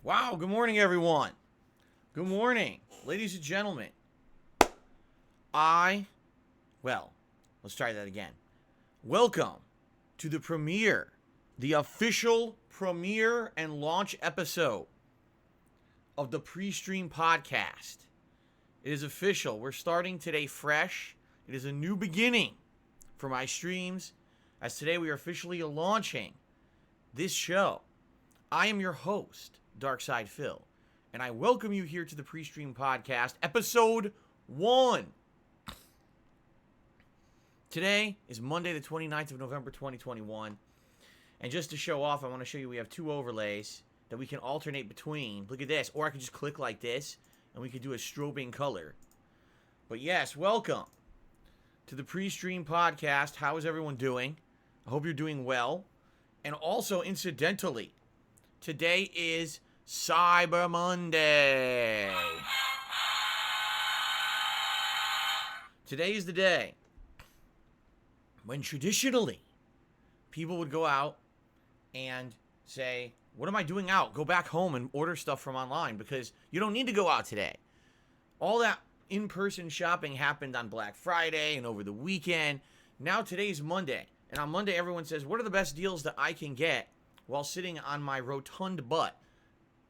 Wow, good morning, everyone. Good morning, ladies and gentlemen. Let's try that again. Welcome to the premiere, the official premiere and launch episode of the PreStream Podcast. It is official. We're starting today fresh. It is a new beginning for my streams, as today we are officially launching this show. I am your host, Darkside Phil, and I welcome you here to the PreStream Podcast, episode 1. Today is Monday, the 29th of November, 2021, and just to show off, I want to show you we have two overlays that we can alternate between. Look at this, or I can just click like this, and we could do a strobing color. But yes, welcome to the PreStream Podcast. How is everyone doing? I hope you're doing well. And also, incidentally, today is Cyber Monday. Today is the day when traditionally people would go out and say, what am I doing out? Go back home and order stuff from online because you don't need to go out today. All that in-person shopping happened on Black Friday and over the weekend. Now today's Monday. And on Monday, everyone says, what are the best deals that I can get while sitting on my rotund butt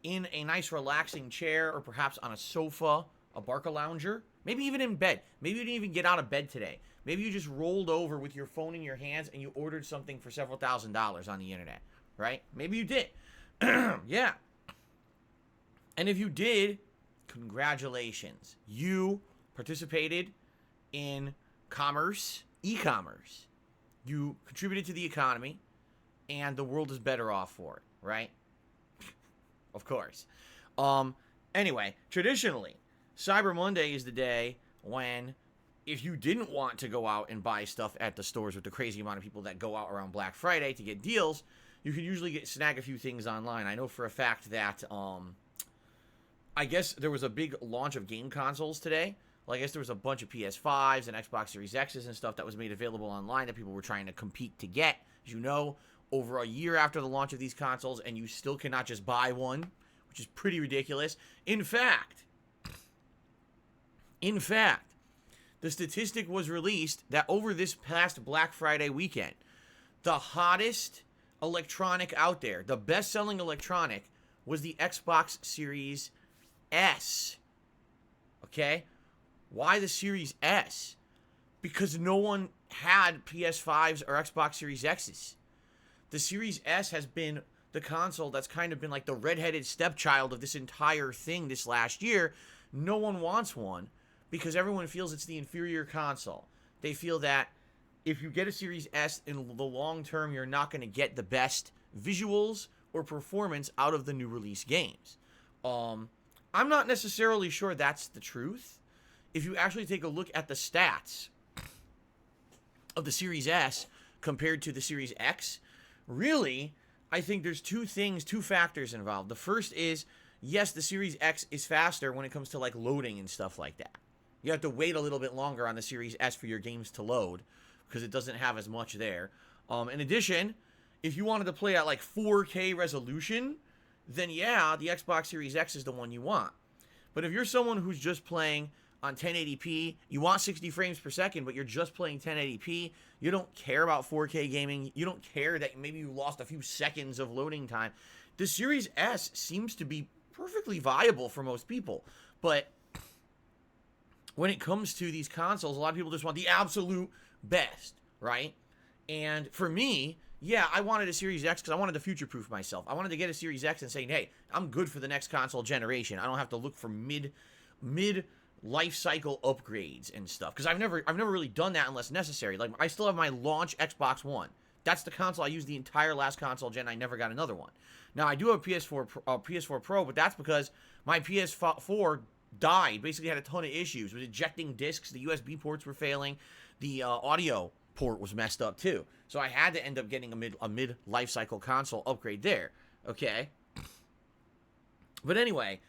in a nice relaxing chair or perhaps on a sofa, a Barca lounger, maybe even in bed. Maybe you didn't even get out of bed today. Maybe you just rolled over with your phone in your hands and you ordered something for several $1,000s on the internet, right? Maybe you did. Yeah. And if you did, congratulations. You participated in commerce, e-commerce. You contributed to the economy, and the world is better off for it, right? Of course. Anyway, traditionally, Cyber Monday is the day when, if you didn't want to go out and buy stuff at the stores with the crazy amount of people that go out around Black Friday to get deals, you can usually snag a few things online. I know for a fact that, I guess there was a big launch of game consoles today. Well, I guess there was a bunch of PS5s and Xbox Series X's and stuff that was made available online that people were trying to compete to get. As you know, over a year after the launch of these consoles, and you still cannot just buy one, which is pretty ridiculous. In fact, the statistic was released that over this past Black Friday weekend, the hottest electronic out there, the best-selling electronic, was the Xbox Series S. Okay? Why the Series S? Because no one had PS5s or Xbox Series X's. The Series S has been the console that's kind of been like the redheaded stepchild of this entire thing this last year. No one wants one because everyone feels it's the inferior console. They feel that if you get a Series S in the long term, you're not going to get the best visuals or performance out of the new release games. I'm not necessarily sure that's the truth. If you actually take a look at the stats of the Series S compared to the Series X, really, I think there's two factors involved. The first is, yes, the Series X is faster when it comes to like loading and stuff like that. You have to wait a little bit longer on the Series S for your games to load because it doesn't have as much there. In addition, if you wanted to play at like 4K resolution, then yeah, the Xbox Series X is the one you want. But if you're someone who's just playing on 1080p, you want 60 frames per second, but you're just playing 1080p, you don't care about 4K gaming, you don't care that maybe you lost a few seconds of loading time, the Series S seems to be perfectly viable for most people. But when it comes to these consoles, a lot of people just want the absolute best, right? And for me, yeah, I wanted a Series X because I wanted to future-proof myself. I wanted to get a Series X and say, hey, I'm good for the next console generation. I don't have to look for mid life cycle upgrades and stuff, because I've never really done that unless necessary. Like, I still have my launch Xbox One. That's the console I used the entire last console gen. I never got another one. Now I do have PS4 Pro, but that's because my PS4 died. Basically had a ton of issues. It was ejecting discs. The USB ports were failing. The audio port was messed up too. So I had to end up getting a mid life cycle console upgrade there. Okay. But anyway,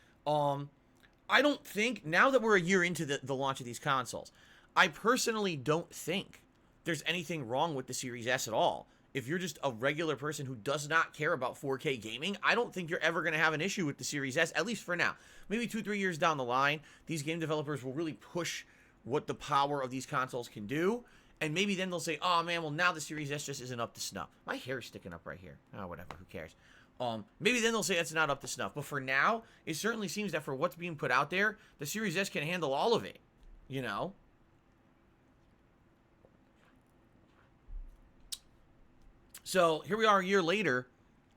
I don't think, now that we're a year into the launch of these consoles, I personally don't think there's anything wrong with the Series S at all. if you're just a regular person who does not care about 4K gaming, I don't think you're ever going to have an issue with the Series S, at least for now. Maybe 2-3 years down the line, these game developers will really push what the power of these consoles can do, and maybe then they'll say, oh man, well now the Series S just isn't up to snuff. My hair's sticking up right here. Oh, whatever, who cares? Maybe then they'll say it's not up to snuff. But for now, it certainly seems that for what's being put out there, the Series S can handle all of it, you know? So here we are a year later,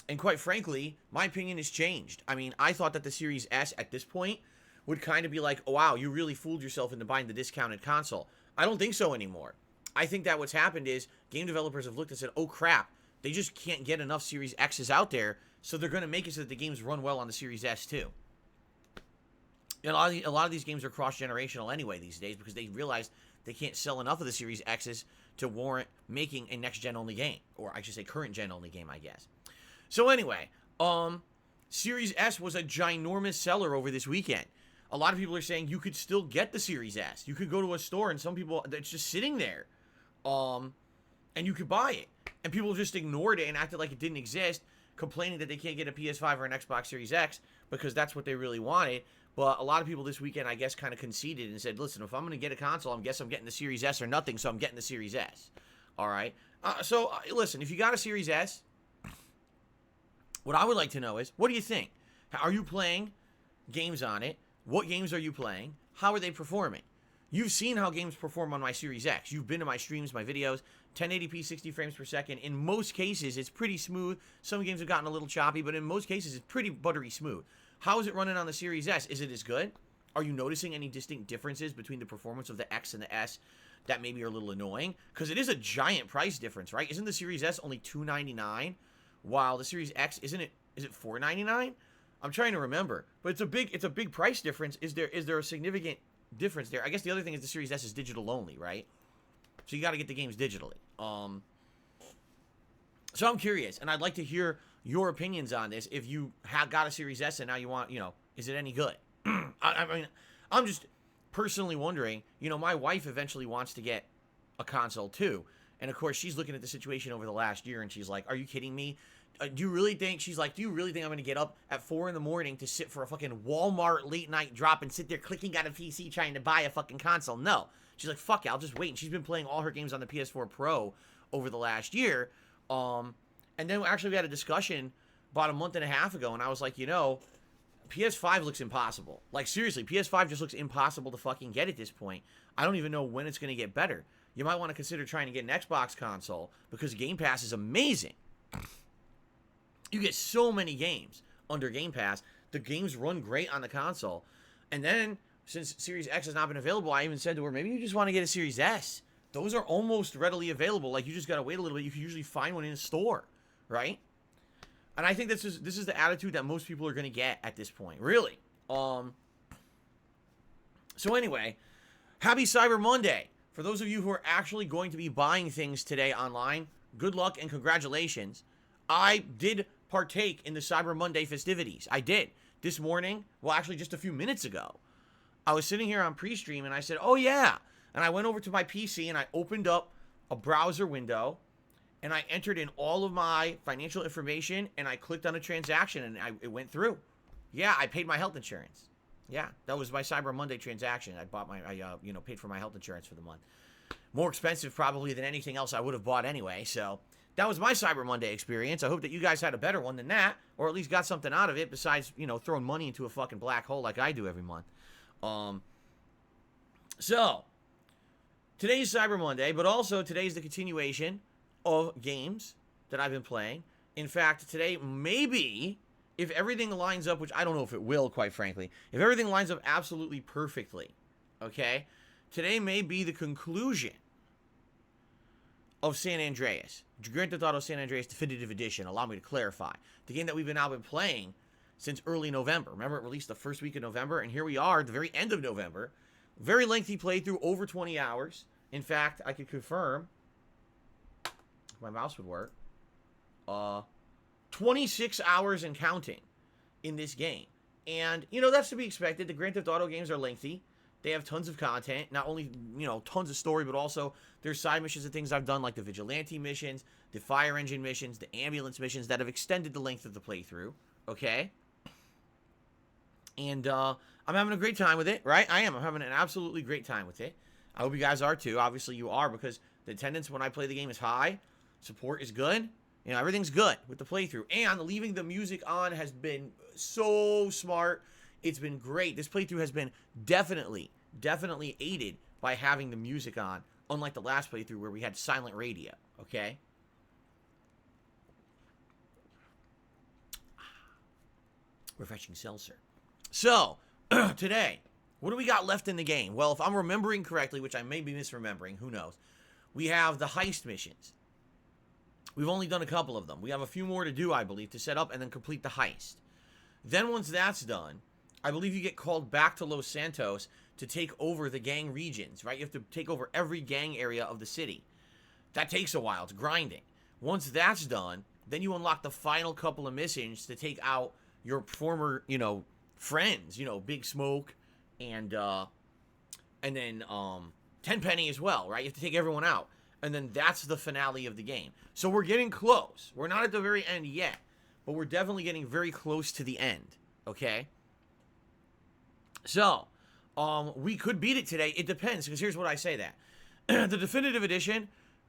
and quite frankly, my opinion has changed. I mean, I thought that the Series S at this point would kind of be like, oh, wow, you really fooled yourself into buying the discounted console. I don't think so anymore. I think that what's happened is game developers have looked and said, oh, crap, they just can't get enough Series X's out there, so they're going to make it so that the games run well on the Series S too. And a lot of these games are cross-generational anyway these days because they realize they can't sell enough of the Series X's to warrant making a next-gen only game. Or I should say current-gen only game, I guess. So anyway, Series S was a ginormous seller over this weekend. A lot of people are saying you could still get the Series S. You could go to a store and some people, it's just sitting there. And you could buy it. And people just ignored it and acted like it didn't exist, complaining that they can't get a PS5 or an Xbox Series X because that's what they really wanted. But a lot of people this weekend, I guess, kind of conceded and said, listen, if I'm going to get a console, I guess I'm getting the Series S or nothing, so I'm getting the Series S. All right? Listen, if you got a Series S, what I would like to know is, what do you think? Are you playing games on it? What games are you playing? How are they performing? You've seen how games perform on my Series X. You've been to my streams, my videos, 1080p, 60 frames per second. In most cases, it's pretty smooth. Some games have gotten a little choppy, but in most cases, it's pretty buttery smooth. How is it running on the Series S? Is it as good? Are you noticing any distinct differences between the performance of the X and the S that maybe are a little annoying? Because it is a giant price difference, right? Isn't the Series S only $299, while the Series X, is it $499? I'm trying to remember, but it's a big price difference. Is there a significant difference there? I guess the other thing is the Series S is digital only, right? So you got to get the games digitally. So I'm curious, and I'd like to hear your opinions on this. If you got a Series S and now you want, is it any good? I mean, I'm just personally wondering, my wife eventually wants to get a console too. And of course, she's looking at the situation over the last year and she's like, are you kidding me? Do you really think I'm going to get up at 4 a.m. to sit for a fucking Walmart late night drop and sit there clicking on a PC trying to buy a fucking console? No. She's like, fuck it, I'll just wait. And she's been playing all her games on the PS4 Pro over the last year. And then actually we had a discussion about a month and a half ago, and I was like, PS5 looks impossible. Like, seriously, PS5 just looks impossible to fucking get at this point. I don't even know when it's going to get better. You might want to consider trying to get an Xbox console because Game Pass is amazing. You get so many games under Game Pass. The games run great on the console. And then, since Series X has not been available, I even said to her, maybe you just want to get a Series S. Those are almost readily available. Like, you just got to wait a little bit. You can usually find one in a store, right? And I think this is the attitude that most people are going to get at this point, really. So anyway, happy Cyber Monday. For those of you who are actually going to be buying things today online, good luck and congratulations. I did partake in the Cyber Monday festivities. I did. This morning, well, actually just a few minutes ago, I was sitting here on PreStream and I said, oh yeah. And I went over to my PC and I opened up a browser window and I entered in all of my financial information and I clicked on a transaction and it went through. Yeah, I paid my health insurance. Yeah, that was my Cyber Monday transaction. I paid for my health insurance for the month. More expensive probably than anything else I would have bought anyway, so that was my Cyber Monday experience. I hope that you guys had a better one than that, or at least got something out of it besides, throwing money into a fucking black hole like I do every month. So, today's Cyber Monday, but also today's the continuation of games that I've been playing. In fact, today maybe, if everything lines up, which I don't know if it will, quite frankly, if everything lines up absolutely perfectly, okay, today may be the conclusion of San Andreas. Grand Theft Auto San Andreas Definitive Edition, allow me to clarify. The game that we've now been playing since early November. Remember, it released the first week of November, and here we are at the very end of November. Very lengthy playthrough, over 20 hours. In fact, I could confirm, if my mouse would work, 26 hours and counting in this game. And, that's to be expected. The Grand Theft Auto games are lengthy. They have tons of content, not only, tons of story, but also there's side missions and things I've done, like the vigilante missions, the fire engine missions, the ambulance missions that have extended the length of the playthrough, okay? And I'm having a great time with it, right? I am. I'm having an absolutely great time with it. I hope you guys are too. Obviously you are, because the attendance when I play the game is high. Support is good. Everything's good with the playthrough. And leaving the music on has been so smart. It's been great. This playthrough has been definitely aided by having the music on, unlike the last playthrough where we had silent radio, okay? Refreshing seltzer. So, today, what do we got left in the game? Well, if I'm remembering correctly, which I may be misremembering, who knows, we have the heist missions. We've only done a couple of them. We have a few more to do, I believe, to set up and then complete the heist. Then once that's done, I believe you get called back to Los Santos to take over the gang regions, right? You have to take over every gang area of the city. That takes a while. It's grinding. Once that's done, then you unlock the final couple of missions to take out your former, friends, Big Smoke and then Tenpenny as well, right? You have to take everyone out. And then that's the finale of the game. So we're getting close. We're not at the very end yet, but we're definitely getting very close to the end, okay? So, we could beat it today. It depends, because here's what I say that. The Definitive Edition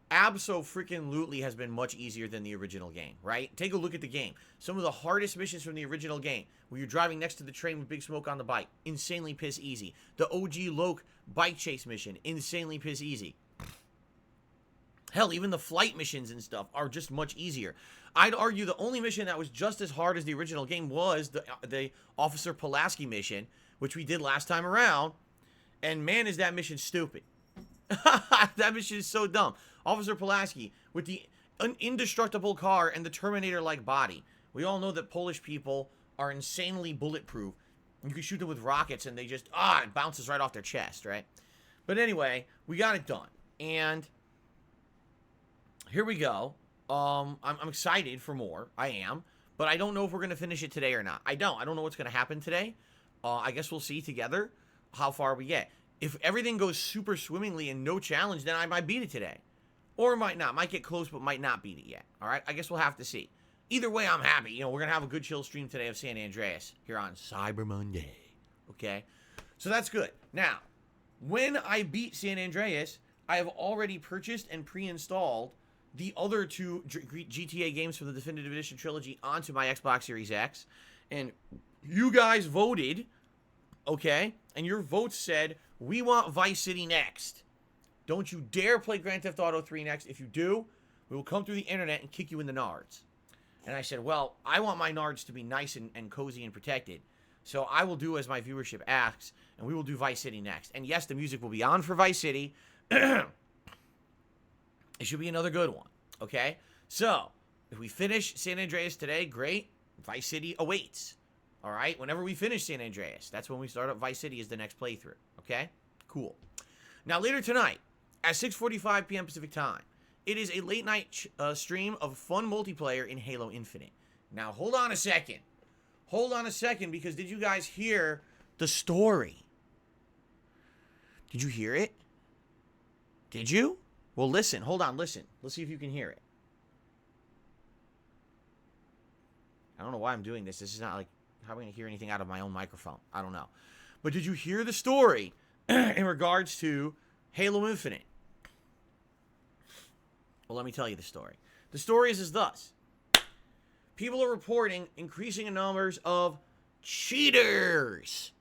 abso-freaking-lutely has been much easier than the original game, right? Take a look at the game. Some of the hardest missions from the original game, where you're driving next to the train with Big Smoke on the bike, insanely piss easy. The OG Loke bike chase mission, insanely piss easy. Hell, even the flight missions and stuff are just much easier. I'd argue the only mission that was just as hard as the original game was the Officer Pulaski mission, which we did last time around. And man, is that mission stupid. That mission is so dumb. Officer Pulaski, with the indestructible car and the Terminator-like body. We all know that Polish people are insanely bulletproof. You can shoot them with rockets and they just, it bounces right off their chest, right? But anyway, we got it done. And here we go. I'm excited for more. I am. But I don't know if we're going to finish it today or not. I don't know what's going to happen today. I guess we'll see together how far we get. If everything goes super swimmingly and no challenge, then I might beat it today. Or might not. Might get close, but might not beat it yet. All right? I guess we'll have to see. Either way, I'm happy. We're going to have a good chill stream today of San Andreas here on Cyber Monday. Okay? So that's good. Now, when I beat San Andreas, I have already purchased and pre-installed the other two GTA games from the Definitive Edition trilogy onto my Xbox Series X. And you guys voted, okay? And your votes said, we want Vice City next. Don't you dare play Grand Theft Auto 3 next. If you do, we will come through the internet and kick you in the nards. And I said, well, I want my nards to be nice and cozy and protected. So I will do as my viewership asks, and we will do Vice City next. And yes, the music will be on for Vice City. It should be another good one, okay? So, if we finish San Andreas today, great. Vice City awaits, all right? Whenever we finish San Andreas, that's when we start up Vice City as the next playthrough, okay? Cool. Now, later tonight, at 6:45 p.m. Pacific Time, it is a late-night stream of fun multiplayer in Halo Infinite. Now, hold on a second. Hold on a second, because did you guys hear the story? Did you hear it? Did you? Well, listen. Hold on. Listen. Let's see if you can hear it. I don't know why I'm doing this. This is not like, how am I going to hear anything out of my own microphone? I don't know. But did you hear the story in regards to Halo Infinite? Well, let me tell you the story. The story is as thus. People are reporting increasing numbers of cheaters.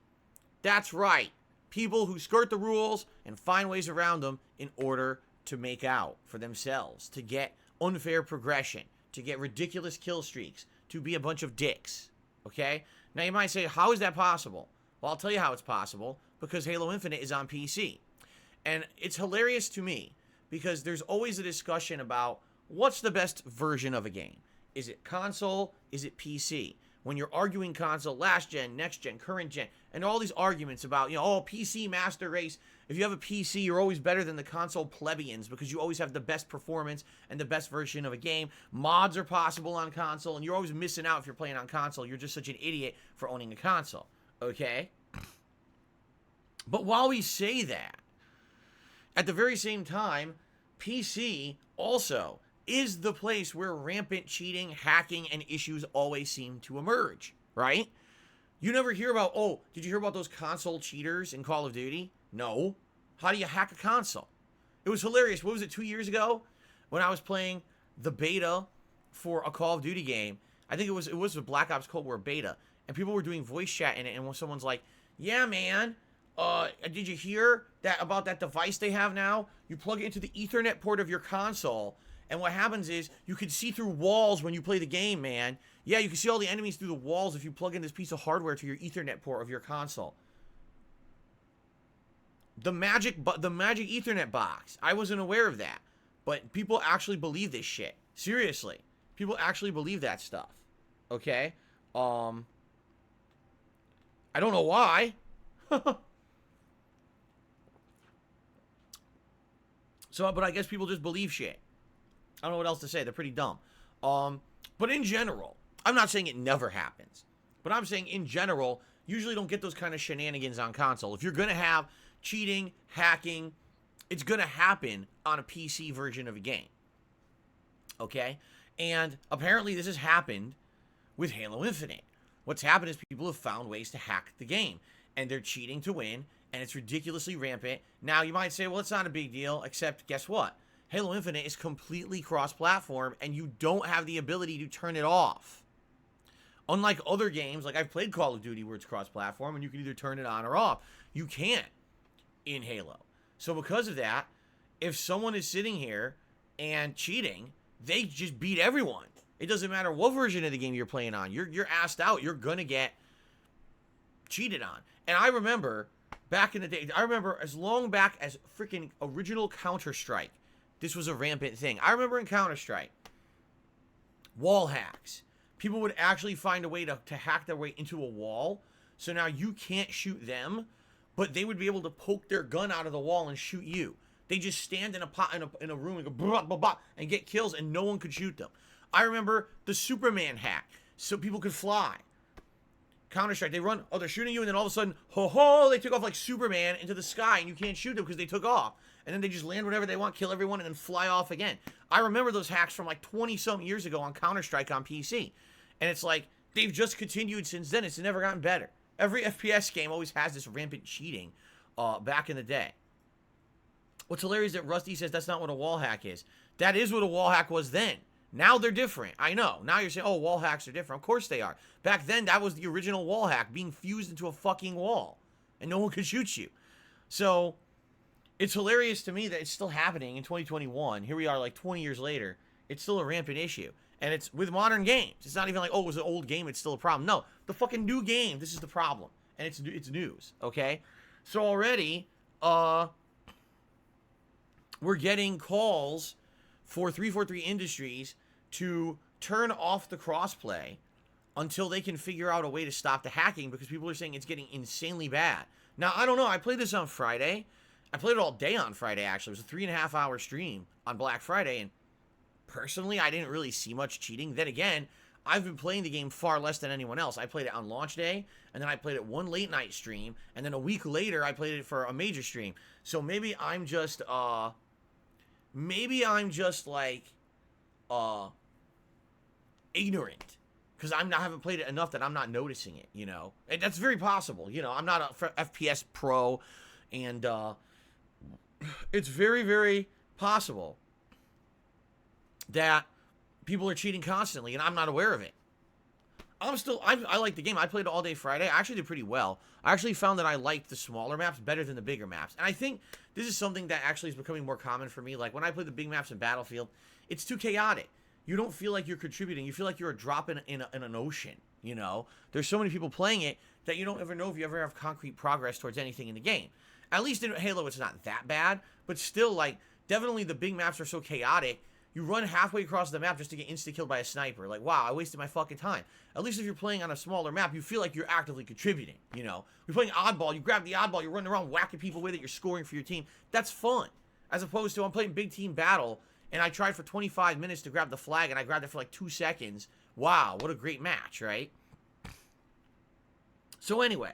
That's right. People who skirt the rules and find ways around them in order to make out for themselves, to get unfair progression, to get ridiculous kill streaks, to be a bunch of dicks. Okay? Now you might say, how is that possible? Well, I'll tell you how it's possible, because Halo Infinite is on PC. And it's hilarious to me, because there's always a discussion about what's the best version of a game. Is it console? Is it PC? When you're arguing console, last gen, next gen, current gen, and all these arguments about, PC master race. If you have a PC, you're always better than the console plebeians because you always have the best performance and the best version of a game. Mods are possible on console, and you're always missing out if you're playing on console. You're just such an idiot for owning a console, okay? But while we say that, at the very same time, PC also is the place where rampant cheating, hacking, and issues always seem to emerge, right? You never hear about, oh, did you hear about those console cheaters in Call of Duty? No. How do you hack a console? It was hilarious. What was it, 2 years ago? When I was playing the beta for a Call of Duty game. I think it was the Black Ops Cold War beta. And people were doing voice chat in it. And when someone's like, yeah, man, did you hear that about that device they have now? You plug it into the Ethernet port of your console. And what happens is you can see through walls when you play the game, man. Yeah, you can see all the enemies through the walls if you plug in this piece of hardware to your Ethernet port of your console. The magic Ethernet box. I wasn't aware of that. But people actually believe this shit. Seriously. People actually believe that stuff. Okay? I don't know why. But I guess people just believe shit. I don't know what else to say. They're pretty dumb. But in general, I'm not saying it never happens. But I'm saying in general, usually don't get those kind of shenanigans on console. If you're going to have cheating, hacking, it's going to happen on a PC version of a game. Okay? And apparently this has happened with Halo Infinite. What's happened is people have found ways to hack the game. And they're cheating to win. And it's ridiculously rampant. Now, you might say, well, it's not a big deal. Except, guess what? Halo Infinite is completely cross-platform. And you don't have the ability to turn it off. Unlike other games, like I've played Call of Duty where it's cross-platform. And you can either turn it on or off. You can't in Halo. So because of that, if someone is sitting here and cheating, they just beat everyone. It doesn't matter what version of the game you're playing on. You're asked out. You're going to get cheated on. And I remember back in the day, I remember as long back as freaking original Counter-Strike, this was a rampant thing. I remember in Counter-Strike, wall hacks. People would actually find a way to hack their way into a wall. So now you can't shoot them, but they would be able to poke their gun out of the wall and shoot you. They just stand in a room and go blah, blah, blah, and get kills, and no one could shoot them. I remember the Superman hack, so people could fly. Counter-Strike, they run, oh, they're shooting you, and then all of a sudden, they took off like Superman into the sky, and you can't shoot them because they took off. And then they just land whenever they want, kill everyone, and then fly off again. I remember those hacks from like 20-something years ago on Counter-Strike on PC. And it's like, they've just continued since then. It's never gotten better. Every FPS game always has this rampant cheating back in the day. What's hilarious is that Rusty says that's not what a wall hack is. That is what a wall hack was then. Now they're different. I know. Now you're saying, oh, wall hacks are different. Of course they are. Back then, that was the original wall hack, being fused into a fucking wall. And no one could shoot you. So, it's hilarious to me that it's still happening in 2021. Here we are like 20 years later. It's still a rampant issue. And it's with modern games. It's not even like, oh, it was an old game, it's still a problem. No, the fucking new game, this is the problem. And it's news, okay? So already, we're getting calls for 343 Industries to turn off the crossplay until they can figure out a way to stop the hacking, because people are saying it's getting insanely bad. Now, I don't know. I played this on Friday. I played it all day on Friday, actually. It was a 3.5-hour stream on Black Friday, and personally, I didn't really see much cheating. Then again, I've been playing the game far less than anyone else. I played it on launch day, and then I played it one late night stream, and then a week later, I played it for a major stream. So maybe I'm just like, ignorant, because I haven't played it enough that I'm not noticing it, you know? And that's very possible, you know? I'm not a FPS pro, and it's very, very possible that people are cheating constantly, and I'm not aware of it. I like the game. I played it all day Friday. I actually did pretty well. I actually found that I liked the smaller maps better than the bigger maps. And I think this is something that actually is becoming more common for me. Like, when I play the big maps in Battlefield, it's too chaotic. You don't feel like you're contributing. You feel like you're a drop in an ocean, you know? There's so many people playing it that you don't ever know if you ever have concrete progress towards anything in the game. At least in Halo, it's not that bad. But still, like, definitely the big maps are so chaotic. You run halfway across the map just to get insta-killed by a sniper. Like, wow, I wasted my fucking time. At least if you're playing on a smaller map, you feel like you're actively contributing, you know? You're playing oddball, you grab the oddball, you're running around whacking people with it, you're scoring for your team. That's fun. As opposed to, I'm playing big team battle, and I tried for 25 minutes to grab the flag, and I grabbed it for like 2 seconds. Wow, what a great match, right? So anyway,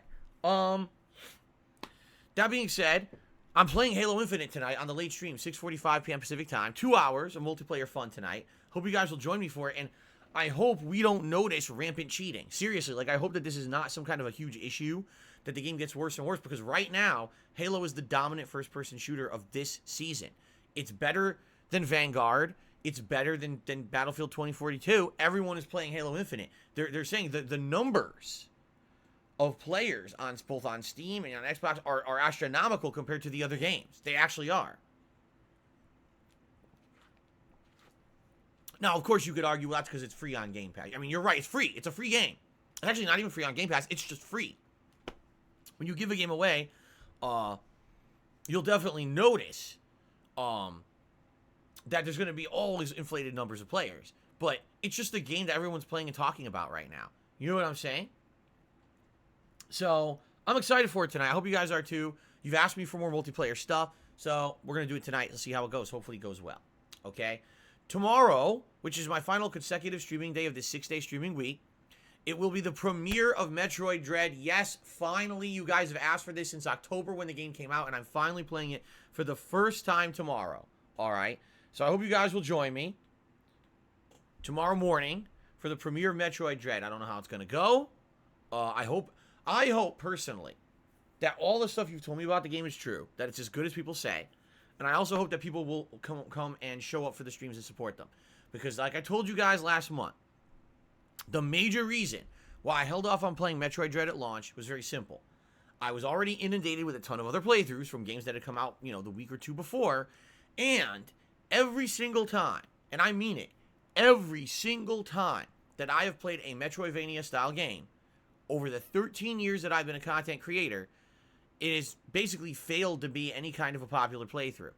that being said, I'm playing Halo Infinite tonight on the late stream, 6:45 p.m. Pacific time. 2 hours of multiplayer fun tonight. Hope you guys will join me for it, and I hope we don't notice rampant cheating. Seriously, like, I hope that this is not some kind of a huge issue, that the game gets worse and worse, because right now, Halo is the dominant first-person shooter of this season. It's better than Vanguard. It's better than Battlefield 2042. Everyone is playing Halo Infinite. They're saying the numbers of players both on Steam and on Xbox are astronomical compared to the other games. They actually are. Now, of course, you could argue, well, that's because it's free on Game Pass. I mean, you're right. It's free. It's a free game. It's actually not even free on Game Pass. It's just free. When you give a game away, you'll definitely notice that there's going to be all these inflated numbers of players. But it's just a game that everyone's playing and talking about right now. You know what I'm saying? So, I'm excited for it tonight. I hope you guys are too. You've asked me for more multiplayer stuff, so we're going to do it tonight. Let's see how it goes. Hopefully it goes well. Okay? Tomorrow, which is my final consecutive streaming day of this 6-day streaming week, it will be the premiere of Metroid Dread. Yes, finally, you guys have asked for this since October when the game came out, and I'm finally playing it for the first time tomorrow. All right? So I hope you guys will join me tomorrow morning for the premiere of Metroid Dread. I don't know how it's going to go. I hope personally that all the stuff you've told me about the game is true, that it's as good as people say. And I also hope that people will come and show up for the streams and support them. Because like I told you guys last month, the major reason why I held off on playing Metroid Dread at launch was very simple. I was already inundated with a ton of other playthroughs from games that had come out, the week or two before. And every single time, and I mean it, every single time that I have played a Metroidvania-style game, over the 13 years that I've been a content creator, it has basically failed to be any kind of a popular playthrough.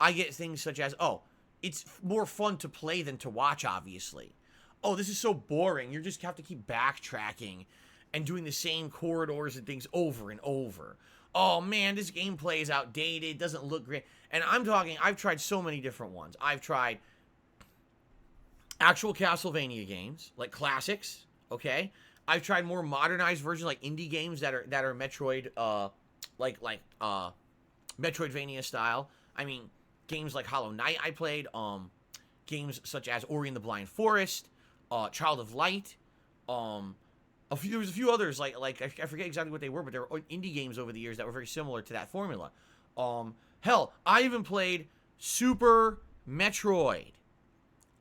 I get things such as, oh, it's more fun to play than to watch, obviously. Oh, this is so boring. You just have to keep backtracking and doing the same corridors and things over and over. Oh, man, this gameplay is outdated, doesn't look great. And I've tried so many different ones. I've tried actual Castlevania games, like classics, okay? I've tried more modernized versions, like indie games that are Metroid, Metroidvania style. I mean, games like Hollow Knight I played, games such as Ori and the Blind Forest, Child of Light, there was a few others, like I forget exactly what they were, but there were indie games over the years that were very similar to that formula. Hell, I even played Super Metroid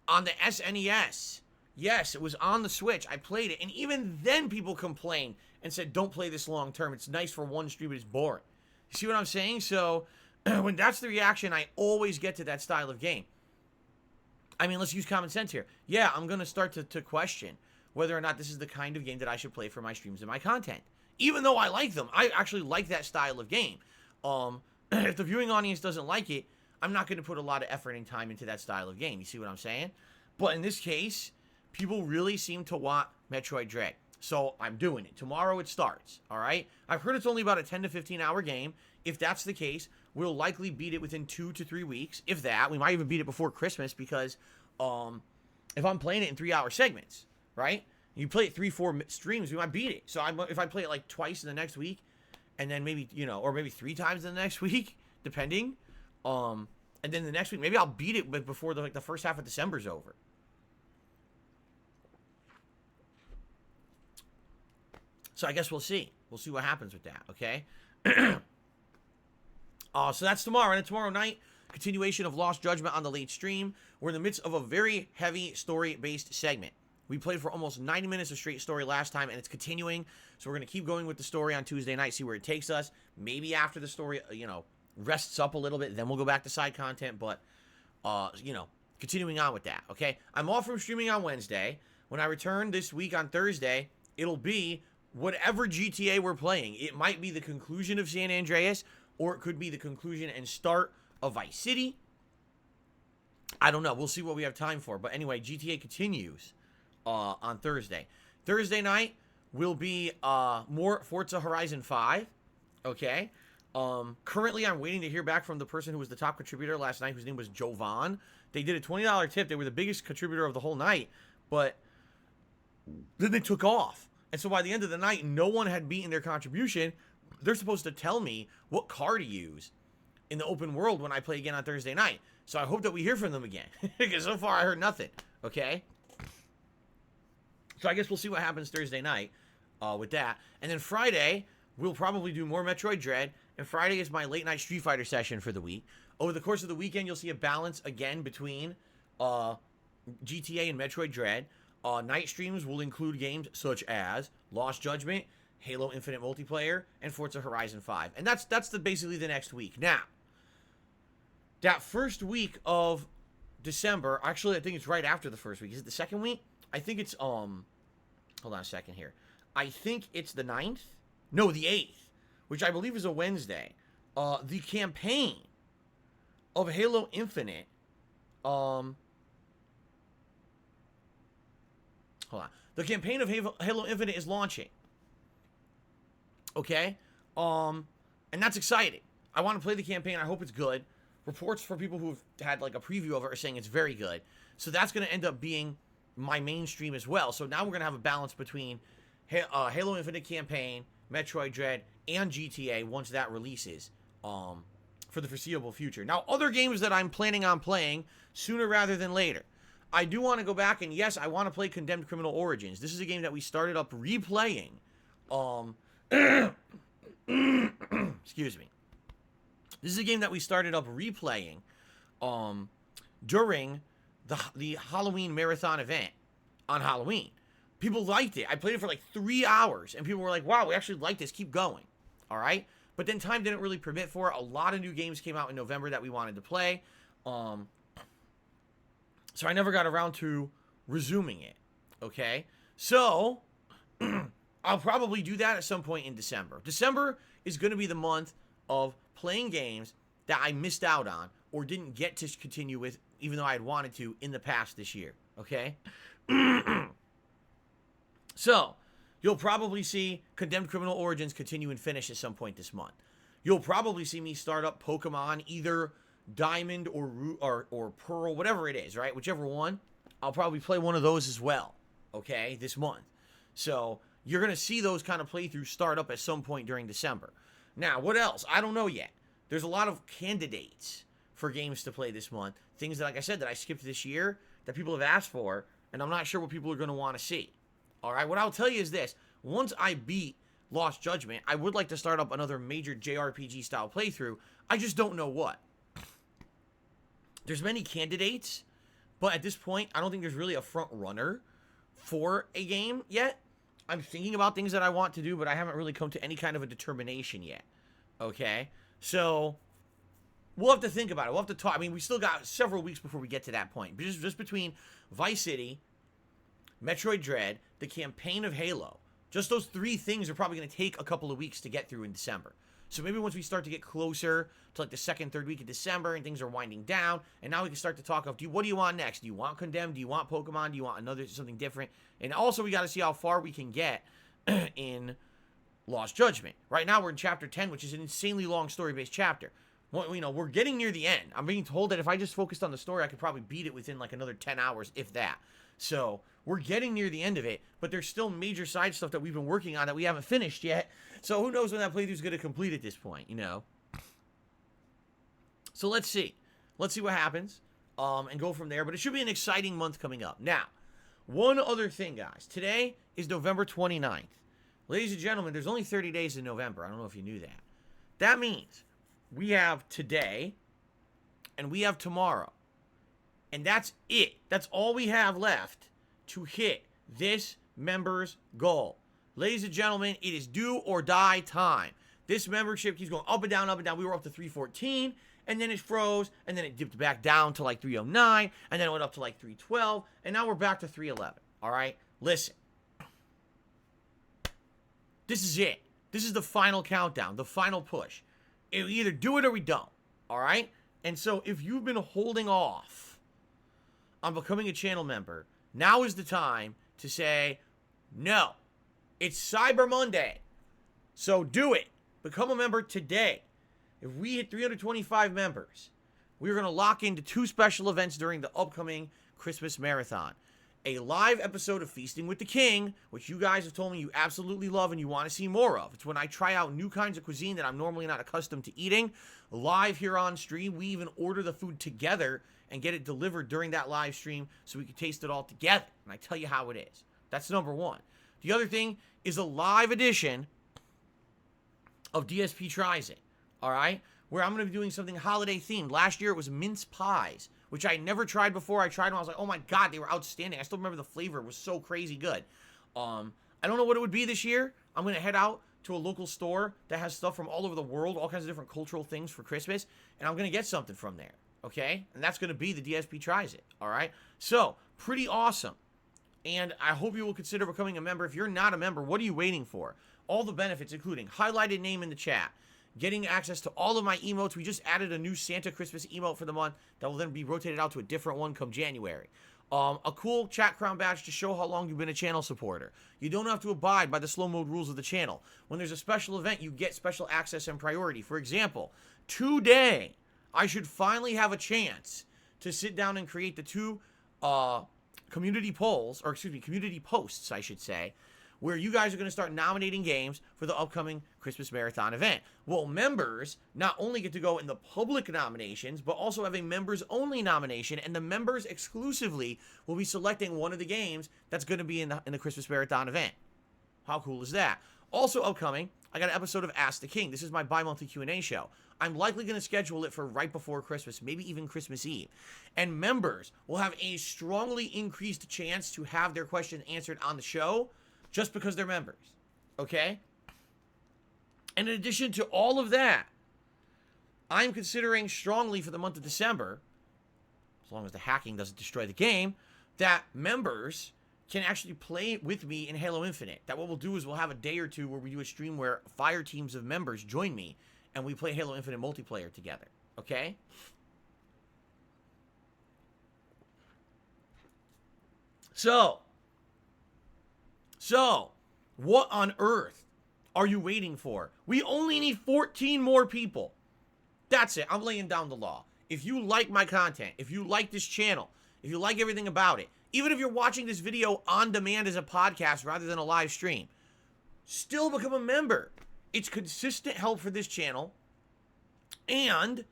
on the SNES. Yes, it was on the Switch. I played it, and even then people complained and said, don't play this long term. It's nice for one stream, but it's boring. You see what I'm saying? So, when that's the reaction, I always get to that style of game. I mean, let's use common sense here. Yeah, I'm going to start to question whether or not this is the kind of game that I should play for my streams and my content. Even though I like them, I actually like that style of game. If the viewing audience doesn't like it, I'm not going to put a lot of effort and time into that style of game. You see what I'm saying? But in this case, people really seem to want Metroid Dread. So I'm doing it. Tomorrow it starts, all right? I've heard it's only about a 10 to 15 hour game. If that's the case, we'll likely beat it within 2 to 3 weeks. If that, we might even beat it before Christmas because if I'm playing it in 3-hour segments, right? You play it 3-4 streams, we might beat it. So if I play it like twice in the next week, and then maybe, or maybe 3 times in the next week, depending. And then the next week, maybe I'll beat it before the first half of December's over. So I guess we'll see. We'll see what happens with that, okay? So that's tomorrow. And then tomorrow night, continuation of Lost Judgment on the late stream. We're in the midst of a very heavy story-based segment. We played for almost 90 minutes of straight story last time, and it's continuing. So we're going to keep going with the story on Tuesday night, see where it takes us. Maybe after the story, rests up a little bit, then we'll go back to side content. But, continuing on with that, okay? I'm off from streaming on Wednesday. When I return this week on Thursday, it'll be whatever GTA we're playing. It might be the conclusion of San Andreas, or it could be the conclusion and start of Vice City. I don't know. We'll see what we have time for. But anyway, GTA continues on Thursday. Thursday night will be more Forza Horizon 5. Okay. Currently, I'm waiting to hear back from the person who was the top contributor last night, whose name was Jovan. They did a $20 tip. They were the biggest contributor of the whole night. But then they took off. And so by the end of the night, no one had beaten their contribution. they're supposed to tell me what car to use in the open world when I play again on Thursday night. So I hope that we hear from them again, because so far I heard nothing. Okay. So I guess we'll see what happens Thursday night with that. And then Friday, we'll probably do more Metroid Dread. And Friday is my late night Street Fighter session for the week. Over the course of the weekend, you'll see a balance again between GTA and Metroid Dread. Night streams will include games such as Lost Judgment, Halo Infinite Multiplayer, and Forza Horizon 5. And that's basically the next week. Now, that first week of December, actually I think it's right after the first week. Is it the second week? I think it's, hold on a second here. I think it's the 9th? No, the 8th, which I believe is a Wednesday. The campaign of Halo Infinite, hold on. The campaign of Halo Infinite is launching. Okay? And that's exciting. I want to play the campaign. I hope it's good. Reports from people who've had like a preview of it are saying it's very good. So that's going to end up being my mainstream as well. So now we're going to have a balance between Halo Infinite campaign, Metroid Dread, and GTA once that releases for the foreseeable future. Now, other games that I'm planning on playing sooner rather than later. I do want to go back, and yes, I want to play Condemned Criminal Origins. This is a game that we started up replaying. Excuse me. This is a game that we started up replaying during the Halloween marathon event on Halloween. People liked it. I played it for like 3 hours, and people were like, wow, we actually like this. Keep going. All right? But then time didn't really permit for it. A lot of new games came out in November that we wanted to play. So I never got around to resuming it. Okay? So I'll probably do that at some point in December. December is going to be the month of playing games that I missed out on or didn't get to continue with, even though I had wanted to in the past this year. Okay? So, you'll probably see Condemned Criminal Origins continue and finish at some point this month. You'll probably see me start up Pokemon, either Diamond or Pearl, whatever it is, right? Whichever one. I'll probably play one of those as well, okay, this month. So, you're going to see those kind of playthroughs start up at some point during December. Now, what else? I don't know yet. There's a lot of candidates for games to play this month. Things that, like I said, that I skipped this year that people have asked for, and I'm not sure what people are going to want to see. All right, what I'll tell you is this. Once I beat Lost Judgment, I would like to start up another major JRPG-style playthrough. I just don't know what. There's many candidates, but at this point, I don't think there's really a front runner for a game yet. I'm thinking about things that I want to do, but I haven't really come to any kind of a determination yet. Okay? So, we'll have to think about it. We'll have to talk. I mean, we still got several weeks before we get to that point. Just between Vice City, Metroid Dread, the campaign of Halo. Just those three things are probably going to take a couple of weeks to get through in December. So maybe once we start to get closer to like the second, third week of December and things are winding down, and now we can start to talk of, what do you want next? Do you want Condemned? Do you want Pokemon? Do you want something different? And also we got to see how far we can get in Lost Judgment. Right now we're in Chapter 10, which is an insanely long story-based chapter. Well, we're getting near the end. I'm being told that if I just focused on the story, I could probably beat it within like another 10 hours, if that. So, we're getting near the end of it, but there's still major side stuff that we've been working on that we haven't finished yet. So, who knows when that playthrough's going to complete at this point, So, let's see. Let's see what happens and go from there. But it should be an exciting month coming up. Now, one other thing, guys. Today is November 29th. Ladies and gentlemen, there's only 30 days in November. I don't know if you knew that. That means we have today and we have tomorrow. And that's it. That's all we have left to hit this member's goal. Ladies and gentlemen, it is do or die time. This membership keeps going up and down, up and down. We were up to 314, and then it froze, and then it dipped back down to like 309, and then it went up to like 312, and now we're back to 311. All right? Listen. This is it. This is the final countdown, the final push. We either do it or we don't. All right? And so if you've been holding off on becoming a channel member, now is the time to say, no, it's Cyber Monday. So do it. Become a member today. If we hit 325 members, we're going to lock into 2 special events during the upcoming Christmas marathon. a live episode of Feasting with the King, which you guys have told me you absolutely love and you want to see more of. It's when I try out new kinds of cuisine that I'm normally not accustomed to eating live here on stream. We even order the food together and get it delivered during that live stream so we can taste it all together. And I tell you how it is. That's number one. The other thing is a live edition of DSP Tries It, all right? Where I'm going to be doing something holiday themed. Last year it was mince pies, which I never tried before. I tried them. I was like, oh my God, they were outstanding. I still remember the flavor was so crazy good. I don't know what it would be this year. I'm going to head out to a local store that has stuff from all over the world, all kinds of different cultural things for Christmas, and I'm going to get something from there, okay? And that's going to be the DSP Tries It, all right? So, pretty awesome. And I hope you will consider becoming a member. If you're not a member, what are you waiting for? All the benefits, including highlighted name in the chat, getting access to all of my emotes. We just added a new Santa Christmas emote for the month that will then be rotated out to a different one come January. A cool chat crown badge to show how long you've been a channel supporter. You don't have to abide by the slow mode rules of the channel. When there's a special event, you get special access and priority. For example, today, I should finally have a chance to sit down and create the two community posts, I should say, where you guys are going to start nominating games for the upcoming Christmas Marathon event. Well, members not only get to go in the public nominations, but also have a members-only nomination, and the members exclusively will be selecting one of the games that's going to be in the Christmas Marathon event. How cool is that? Also upcoming, I got an episode of Ask the King. This is my bi-monthly Q&A show. I'm likely going to schedule it for right before Christmas, maybe even Christmas Eve. And members will have a strongly increased chance to have their question answered on the show just because they're members, okay? And in addition to all of that, I'm considering strongly for the month of December, as long as the hacking doesn't destroy the game, that members can actually play with me in Halo Infinite. That what we'll do is we'll have a day or two where we do a stream where fire teams of members join me and we play Halo Infinite multiplayer together, okay? So, what on earth are you waiting for? We only need 14 more people. That's it. I'm laying down the law. If you like my content, if you like this channel, if you like everything about it, even if you're watching this video on demand as a podcast rather than a live stream, still become a member. It's consistent help for this channel, and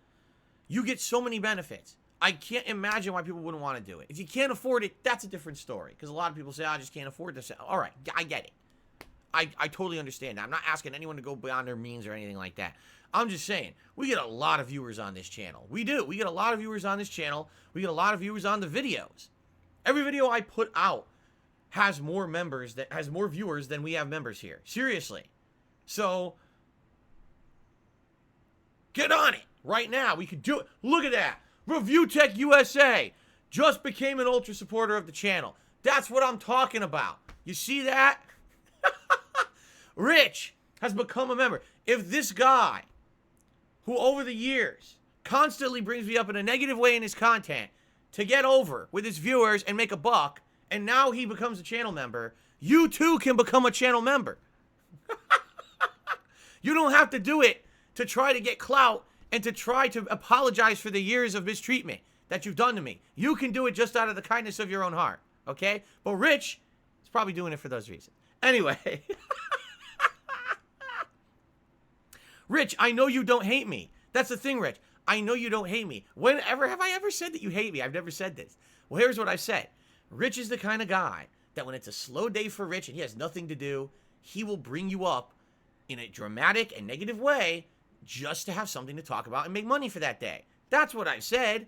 you get so many benefits. I can't imagine why people wouldn't want to do it. If you can't afford it, that's a different story, because a lot of people say, I just can't afford this. All right, I get it. I totally understand that. I'm not asking anyone to go beyond their means or anything like that. I'm just saying, we get a lot of viewers on this channel. We do. We get a lot of viewers on this channel. We get a lot of viewers on the videos. Every video I put out has more viewers than we have members here. Seriously. So, get on it right now. We could do it. Look at that. Review Tech USA just became an ultra supporter of the channel. That's what I'm talking about. You see that? Rich has become a member. If this guy, who over the years constantly brings me up in a negative way in his content to get over with his viewers and make a buck, and now he becomes a channel member, you too can become a channel member. You don't have to do it to try to get clout and to try to apologize for the years of mistreatment that you've done to me. You can do it just out of the kindness of your own heart, okay? But Rich is probably doing it for those reasons. Anyway. Rich, I know you don't hate me. That's the thing, Rich. I know you don't hate me. Whenever have I ever said that you hate me? I've never said this. Well, here's what I said. Rich is the kind of guy that when it's a slow day for Rich and he has nothing to do, he will bring you up in a dramatic and negative way just to have something to talk about and make money for that day. That's what I said.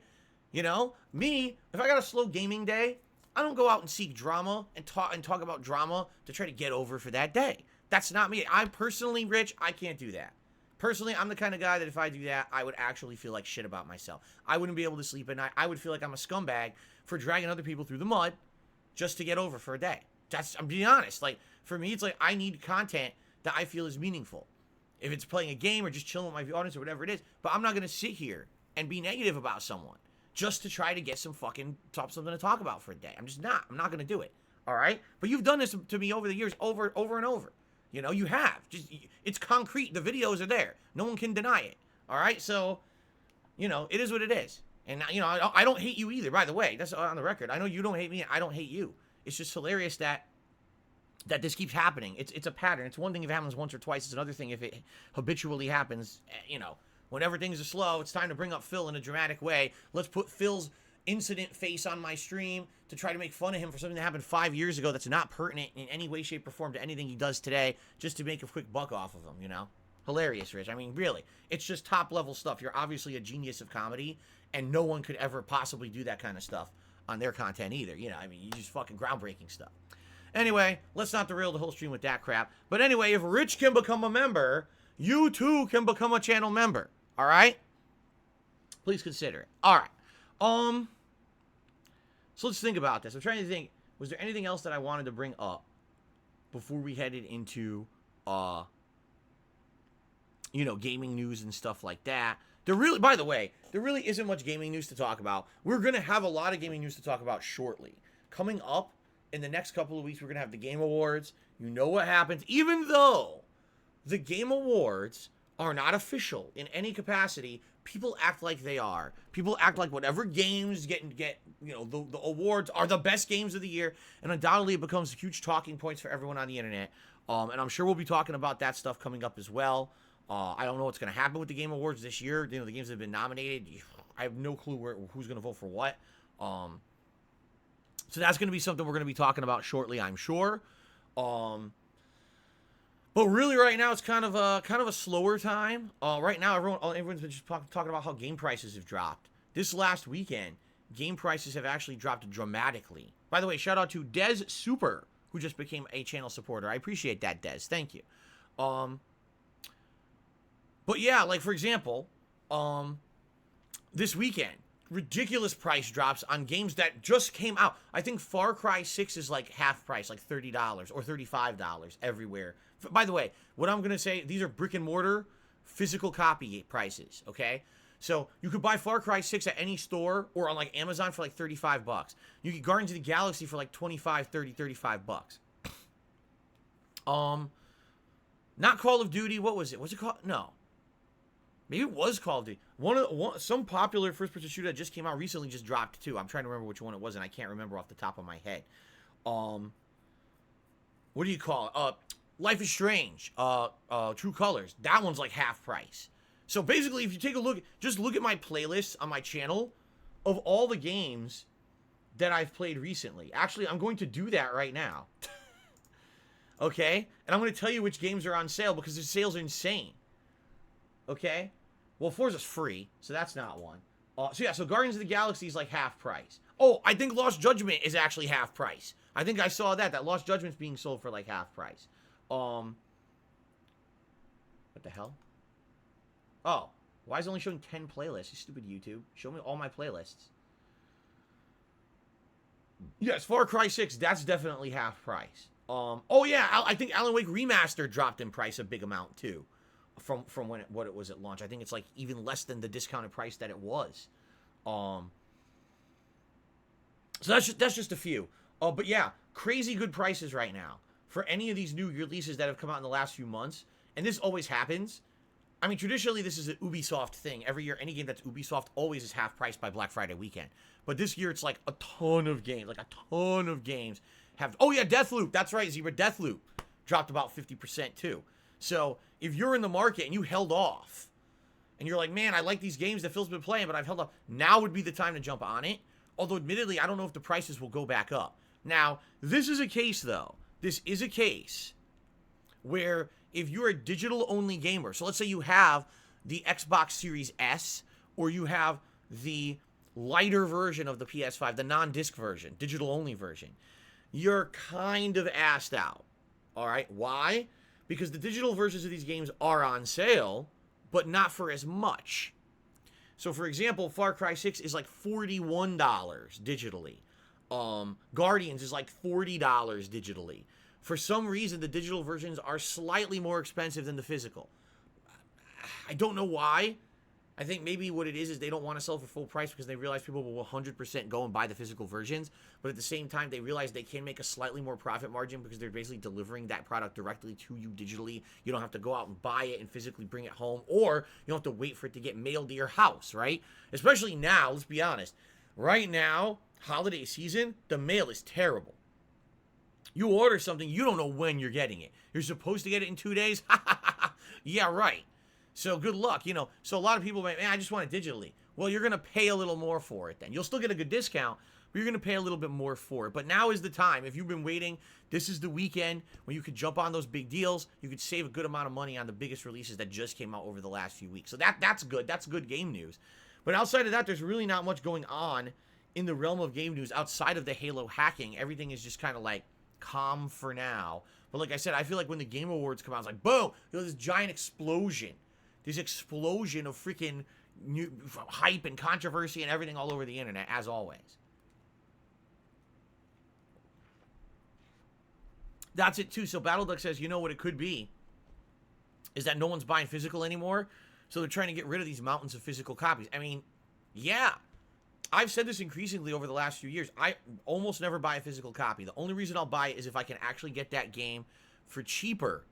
You know, me, if I got a slow gaming day, I don't go out and seek drama and talk about drama to try to get over for that day. That's not me. I personally, Rich, I can't do that. Personally, I'm the kind of guy that if I do that, I would actually feel like shit about myself. I wouldn't be able to sleep at night. I would feel like I'm a scumbag for dragging other people through the mud just to get over for a day. I'm being honest. Like, for me, it's like I need content that I feel is meaningful. If it's playing a game or just chilling with my audience or whatever it is. But I'm not going to sit here and be negative about someone just to try to get something to talk about for a day. I'm just not. I'm not going to do it. All right? But you've done this to me over the years, over and over. You know, you have. It's concrete. The videos are there. No one can deny it. All right? So, you know, it is what it is. And, you know, I don't hate you either, by the way. That's on the record. I know you don't hate me. I don't hate you. it's just hilarious that this keeps happening. It's a pattern. It's one thing if it happens once or twice. It's another thing if it habitually happens. You know, whenever things are slow, it's time to bring up Phil in a dramatic way. Let's put Phil's incident face on my stream to try to make fun of him for something that happened 5 years ago that's not pertinent in any way, shape, or form to anything he does today, just to make a quick buck off of him, you know? Hilarious, Rich. I mean, really. It's just top-level stuff. You're obviously a genius of comedy, and no one could ever possibly do that kind of stuff on their content either. You know, I mean, you just fucking groundbreaking stuff. Anyway, let's not derail the whole stream with that crap. But anyway, if Rich can become a member, you too can become a channel member. All right? Please consider it. All right. So let's think about this. I'm trying to think, was there anything else that I wanted to bring up before we headed into, you know, gaming news and stuff like that? By the way, there really isn't much gaming news to talk about. We're going to have a lot of gaming news to talk about shortly. Coming up in the next couple of weeks, we're going to have the Game Awards. You know what happens. Even though the Game Awards are not official in any capacity, people act like they are. People act like whatever games get you know, the awards are the best games of the year, and undoubtedly it becomes huge talking points for everyone on the internet. And I'm sure we'll be talking about that stuff coming up as well. I don't know what's going to happen with the Game Awards this year. You know, the games that have been nominated, I have no clue who's going to vote for what. So that's going to be something we're going to be talking about shortly, I'm sure. But really, right now it's kind of a slower time. Right now, everyone's been just talking about how game prices have dropped. This last weekend, game prices have actually dropped dramatically. By the way, shout out to Dez Super, who just became a channel supporter. I appreciate that, Dez. Thank you. But yeah, like for example, this weekend, ridiculous price drops on games that just came out. I think Far Cry 6 is like half price, like $30 or $35 everywhere. By the way, what I'm going to say, these are brick and mortar physical copy prices, okay? So you could buy Far Cry 6 at any store or on like Amazon for like $35. You get Guardians of the Galaxy for like $25, $30, $35. Not Call of Duty. What was it? What's it called? No. Maybe it was Call of Duty. Some popular first-person shooter that just came out recently just dropped too. I'm trying to remember which one it was, and I can't remember off the top of my head. What do you call it? Life is Strange. True Colors. That one's like half price. So basically, if you take a look, just look at my playlists on my channel of all the games that I've played recently. Actually, I'm going to do that right now. Okay? And I'm going to tell you which games are on sale because the sales are insane. Okay? Well, Forza's free, so that's not one. So Guardians of the Galaxy is like half price. Oh, I think Lost Judgment is actually half price. I think I saw that Lost Judgment's being sold for like half price. What the hell? Oh, why is it only showing 10 playlists? You stupid YouTube. Show me all my playlists. Yes, Far Cry 6, that's definitely half price. Oh yeah, I think Alan Wake Remastered dropped in price a big amount too. From what it was at launch. I think it's like even less than the discounted price that it was. So that's just a few. But yeah, crazy good prices right now for any of these new releases that have come out in the last few months. And this always happens. I mean, traditionally this is an Ubisoft thing. Every year, any game that's Ubisoft always is half price by Black Friday weekend. But this year it's like a ton of games, have. Oh yeah, Deathloop. That's right, Zebra. Deathloop dropped about 50% too. So if you're in the market and you held off and you're like, man, I like these games that Phil's been playing, but I've held off, now would be the time to jump on it. Although admittedly, I don't know if the prices will go back up. Now, this is a case though. This is a case where if you're a digital only gamer, so let's say you have the Xbox Series S or you have the lighter version of the PS5, the non-disc version, digital only version, you're kind of assed out. All right. Why? Because the digital versions of these games are on sale, but not for as much. So, for example, Far Cry 6 is like $41 digitally. Guardians is like $40 digitally. For some reason, the digital versions are slightly more expensive than the physical. I don't know why. I think maybe what it is they don't want to sell for full price because they realize people will 100% go and buy the physical versions. But at the same time, they realize they can make a slightly more profit margin because they're basically delivering that product directly to you digitally. You don't have to go out and buy it and physically bring it home, or you don't have to wait for it to get mailed to your house, right? Especially now, let's be honest. Right now, holiday season, the mail is terrible. You order something, you don't know when you're getting it. You're supposed to get it in 2 days? Yeah, right. So good luck, So a lot of people may, man, I just want it digitally. Well, you're going to pay a little more for it then. You'll still get a good discount, but you're going to pay a little bit more for it. But now is the time. If you've been waiting, this is the weekend when you could jump on those big deals. You could save a good amount of money on the biggest releases that just came out over the last few weeks. So that's good. That's good game news. But outside of that, there's really not much going on in the realm of game news outside of the Halo hacking. Everything is just kind of like calm for now. But like I said, I feel like when the Game Awards come out, it's like, boom, this giant explosion. This explosion of freaking new hype and controversy and everything all over the internet, as always. That's it, too. So BattleDuck says, what it could be is that no one's buying physical anymore, so they're trying to get rid of these mountains of physical copies. I mean, yeah. I've said this increasingly over the last few years. I almost never buy a physical copy. The only reason I'll buy it is if I can actually get that game for cheaper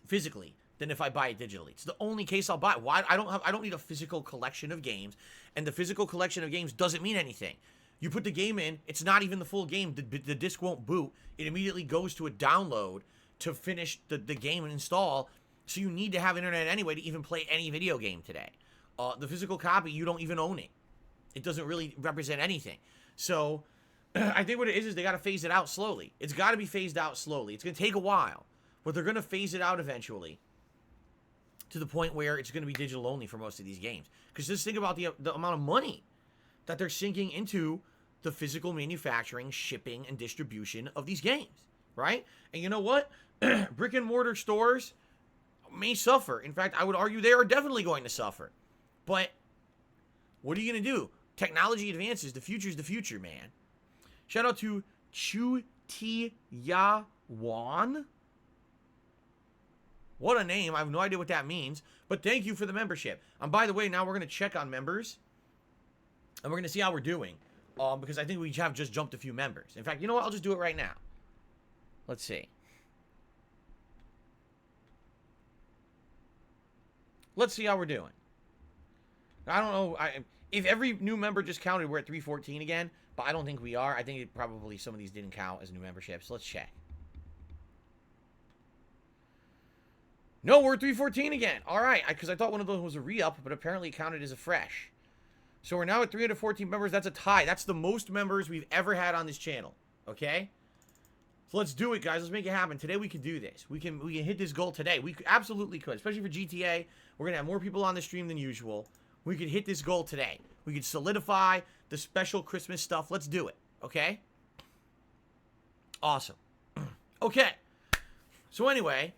physically than if I buy it digitally. It's the only case I'll buy. Why? I don't need a physical collection of games, and the physical collection of games doesn't mean anything. You put the game in, it's not even the full game. The disc won't boot. It immediately goes to a download to finish the game and install. So you need to have internet anyway to even play any video game today. The physical copy, you don't even own it. It doesn't really represent anything. So I think what it is they got to phase it out slowly. It's got to be phased out slowly. It's going to take a while, but they're going to phase it out eventually to the point where it's going to be digital only for most of these games. Because just think about the amount of money that they're sinking into the physical manufacturing, shipping, and distribution of these games, right? And you know what? Brick and mortar stores may suffer. In fact, I would argue they are definitely going to suffer. But what are you going to do? Technology advances. The future is the future, man. Shout out to Chu Ti Ya Wan. What a name. I have no idea what that means. But thank you for the membership. And by the way, now we're going to check on members. And we're going to see how we're doing. Because I think we have just jumped a few members. In fact, you know what? I'll just do it right now. Let's see. Let's see how we're doing. I don't know. If every new member just counted, we're at 314 again. But I don't think we are. I think probably some of these didn't count as new memberships. Let's check. No, we're at 314 again. All right. Because I thought one of those was a re-up, but apparently it counted as a fresh. So we're now at 314 members. That's a tie. That's the most members we've ever had on this channel. Okay? So let's do it, guys. Let's make it happen. Today we can do this. We can hit this goal today. We absolutely could. Especially for GTA. We're going to have more people on the stream than usual. We could hit this goal today. We could solidify the special Christmas stuff. Let's do it. Okay? Awesome. Okay. So anyway,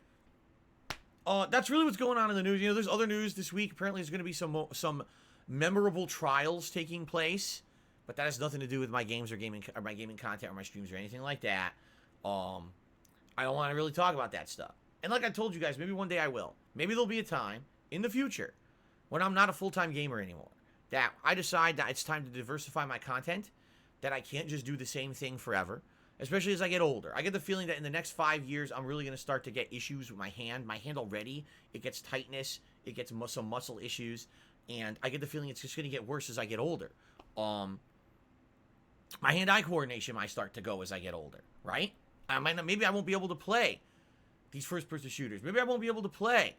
that's really what's going on in the news. There's other news this week. Apparently there's going to be some memorable trials taking place, but that has nothing to do with my games or my gaming content or my streams or anything like that. I don't want to really talk about that stuff. And like I told you guys, maybe one day I will. Maybe there'll be a time in the future when I'm not a full-time gamer anymore that I decide that it's time to diversify my content, that I can't just do the same thing forever, especially as I get older. I get the feeling that in the next 5 years, I'm really going to start to get issues with my hand. My hand already, it gets tightness, it gets some muscle issues, and I get the feeling it's just going to get worse as I get older. My hand-eye coordination might start to go as I get older, right? Maybe I won't be able to play these first-person shooters. Maybe I won't be able to play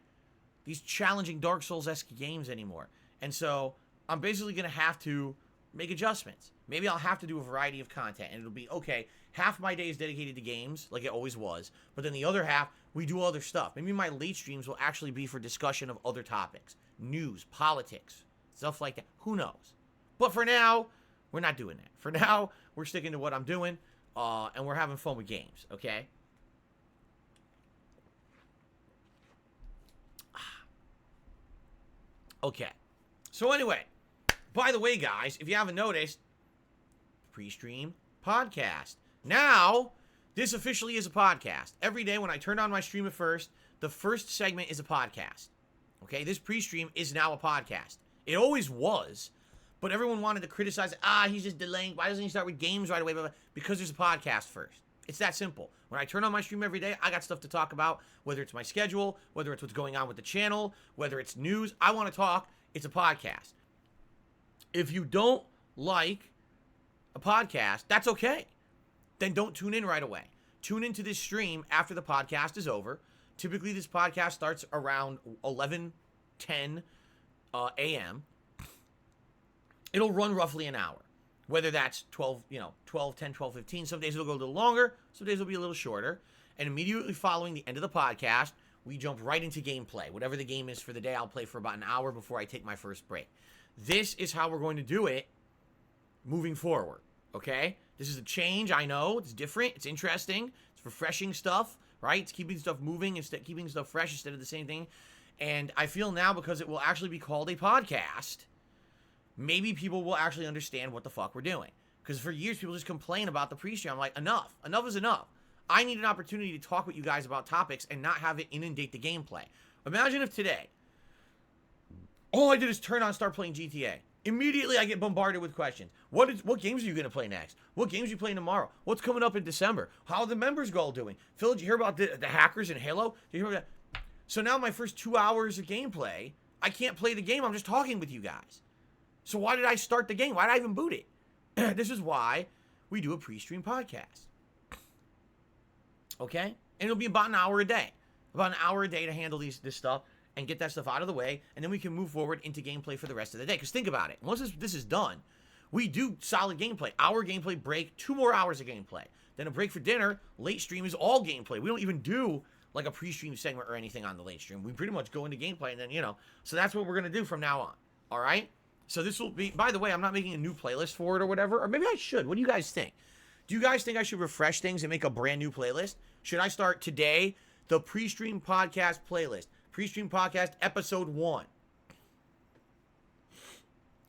these challenging Dark Souls-esque games anymore. And so I'm basically going to have to make adjustments. Maybe I'll have to do a variety of content, and it'll be, okay, half my day is dedicated to games, like it always was, but then the other half, we do other stuff. Maybe my late streams will actually be for discussion of other topics. News, politics, stuff like that. Who knows? But for now, we're not doing that. For now, we're sticking to what I'm doing, and we're having fun with games, okay? Okay. So anyway, by the way, guys, if you haven't noticed, PreStream Podcast. Now, this officially is a podcast. Every day when I turn on my stream at first, the first segment is a podcast. Okay, this PreStream is now a podcast. It always was, but everyone wanted to criticize, he's just delaying. Why doesn't he start with games right away? Blah, blah. Because there's a podcast first. It's that simple. When I turn on my stream every day, I got stuff to talk about, whether it's my schedule, whether it's what's going on with the channel, whether it's news. I want to talk. It's a podcast. If you don't like a podcast, that's okay. then don't tune in right away. Tune into this stream after the podcast is over. Typically, this podcast starts around 11:10 a.m. It'll run roughly an hour. Whether that's 12, 10, 12, 15. Some days it'll go a little longer. Some days it'll be a little shorter. And immediately following the end of the podcast, we jump right into gameplay. Whatever the game is for the day, I'll play for about an hour before I take my first break. This is how we're going to do it moving forward, okay? This is a change, I know. It's different. It's interesting. It's refreshing stuff, right? It's keeping stuff moving, instead keeping stuff fresh instead of the same thing. And I feel now, because it will actually be called a podcast, maybe people will actually understand what the fuck we're doing. Because for years, people just complain about the pre-stream. I'm like, enough. Enough is enough. I need an opportunity to talk with you guys about topics and not have it inundate the gameplay. Imagine if today, all I did is start playing GTA. Immediately, I get bombarded with questions. What games are you going to play next? What games are you playing tomorrow? What's coming up in December? How are the members all doing? Phil, did you hear about the hackers in Halo? Did you hear about that? So now my first 2 hours of gameplay, I can't play the game. I'm just talking with you guys. So why did I start the game? Why did I even boot it? This is why we do a pre-stream podcast. Okay? And it'll be about an hour a day. About an hour a day to handle this stuff and get that stuff out of the way, and then we can move forward into gameplay for the rest of the day. Because think about it. Once this is done, we do solid gameplay. Hour gameplay break, 2 more hours of gameplay. Then a break for dinner. Late stream is all gameplay. We don't even do like a pre-stream segment or anything on the late stream. We pretty much go into gameplay and then, So that's what we're going to do from now on. All right? So this will be, by the way, I'm not making a new playlist for it or whatever. Or maybe I should. What do you guys think? Do you guys think I should refresh things and make a brand new playlist? Should I start today the pre-stream podcast playlist? Pre-stream podcast episode 1.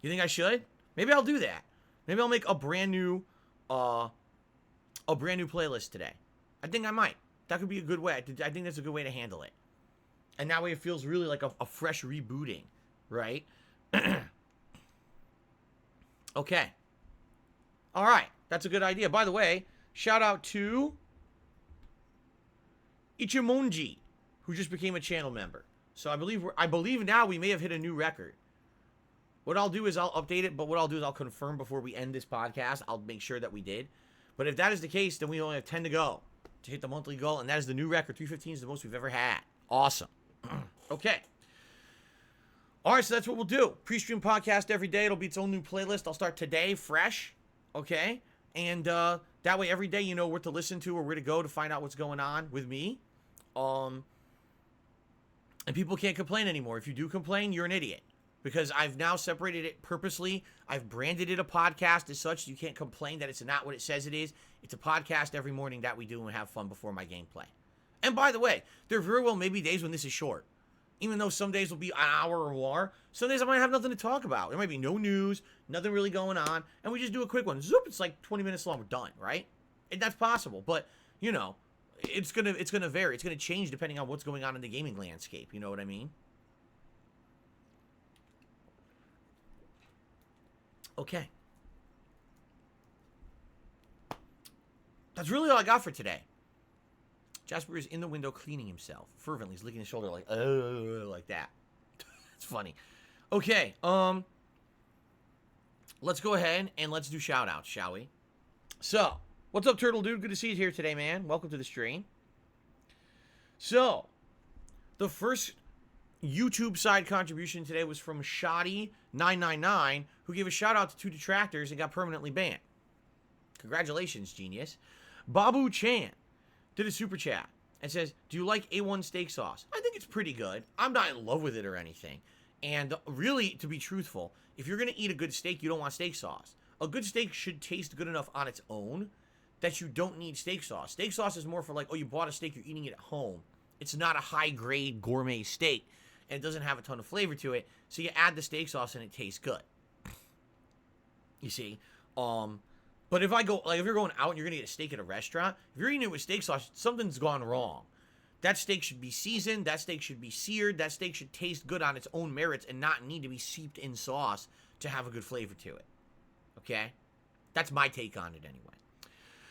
You think I should? Maybe I'll do that. Maybe I'll make a brand new playlist today. I think I might. That could be a good way. I think that's a good way to handle it. And that way it feels really like a fresh rebooting, right? Okay. All right. That's a good idea. By the way, shout out to Ichimonji, who just became a channel member. So I believe now we may have hit a new record. What I'll do is I'll update it, but what I'll do is I'll confirm before we end this podcast. I'll make sure that we did. But if that is the case, then we only have 10 to go to hit the monthly goal, and that is the new record. 315 is the most we've ever had. Awesome. Okay. All right, so that's what we'll do. Pre-stream podcast every day. It'll be its own new playlist. I'll start today, fresh. Okay? And that way every day you know what to listen to or where to go to find out what's going on with me. And people can't complain anymore. If you do complain, you're an idiot. Because I've now separated it purposely. I've branded it a podcast as such. You can't complain that it's not what it says it is. It's a podcast every morning that we do and have fun before my gameplay. And by the way, there very well may be days when this is short. Even though some days will be an hour or more, some days I might have nothing to talk about. There might be no news, nothing really going on, and we just do a quick one. Zoop, it's like 20 minutes long, we're done, right? And that's possible, but, it's gonna vary. It's gonna change depending on what's going on in the gaming landscape, you know what I mean? Okay. That's really all I got for today. Jasper is in the window cleaning himself fervently. He's licking his shoulder like that. It's funny. Okay, let's go ahead and let's do shout-outs, shall we? So, what's up, Turtle Dude? Good to see you here today, man. Welcome to the stream. So, the first YouTube side contribution today was from Shoddy999, who gave a shout-out to 2 detractors and got permanently banned. Congratulations, genius. Babu Chan did a super chat and says, do you like A1 steak sauce? I think it's pretty good. I'm not in love with it or anything. And really, to be truthful, if you're going to eat a good steak, you don't want steak sauce. A good steak should taste good enough on its own that you don't need steak sauce. Steak sauce is more for like, oh, you bought a steak, you're eating it at home. It's not a high-grade gourmet steak, and it doesn't have a ton of flavor to it, so you add the steak sauce and it tastes good. You see? But if you're going out and you're going to get a steak at a restaurant, if you're eating it with steak sauce, something's gone wrong. That steak should be seasoned, that steak should be seared, that steak should taste good on its own merits and not need to be seeped in sauce to have a good flavor to it. Okay? That's my take on it anyway.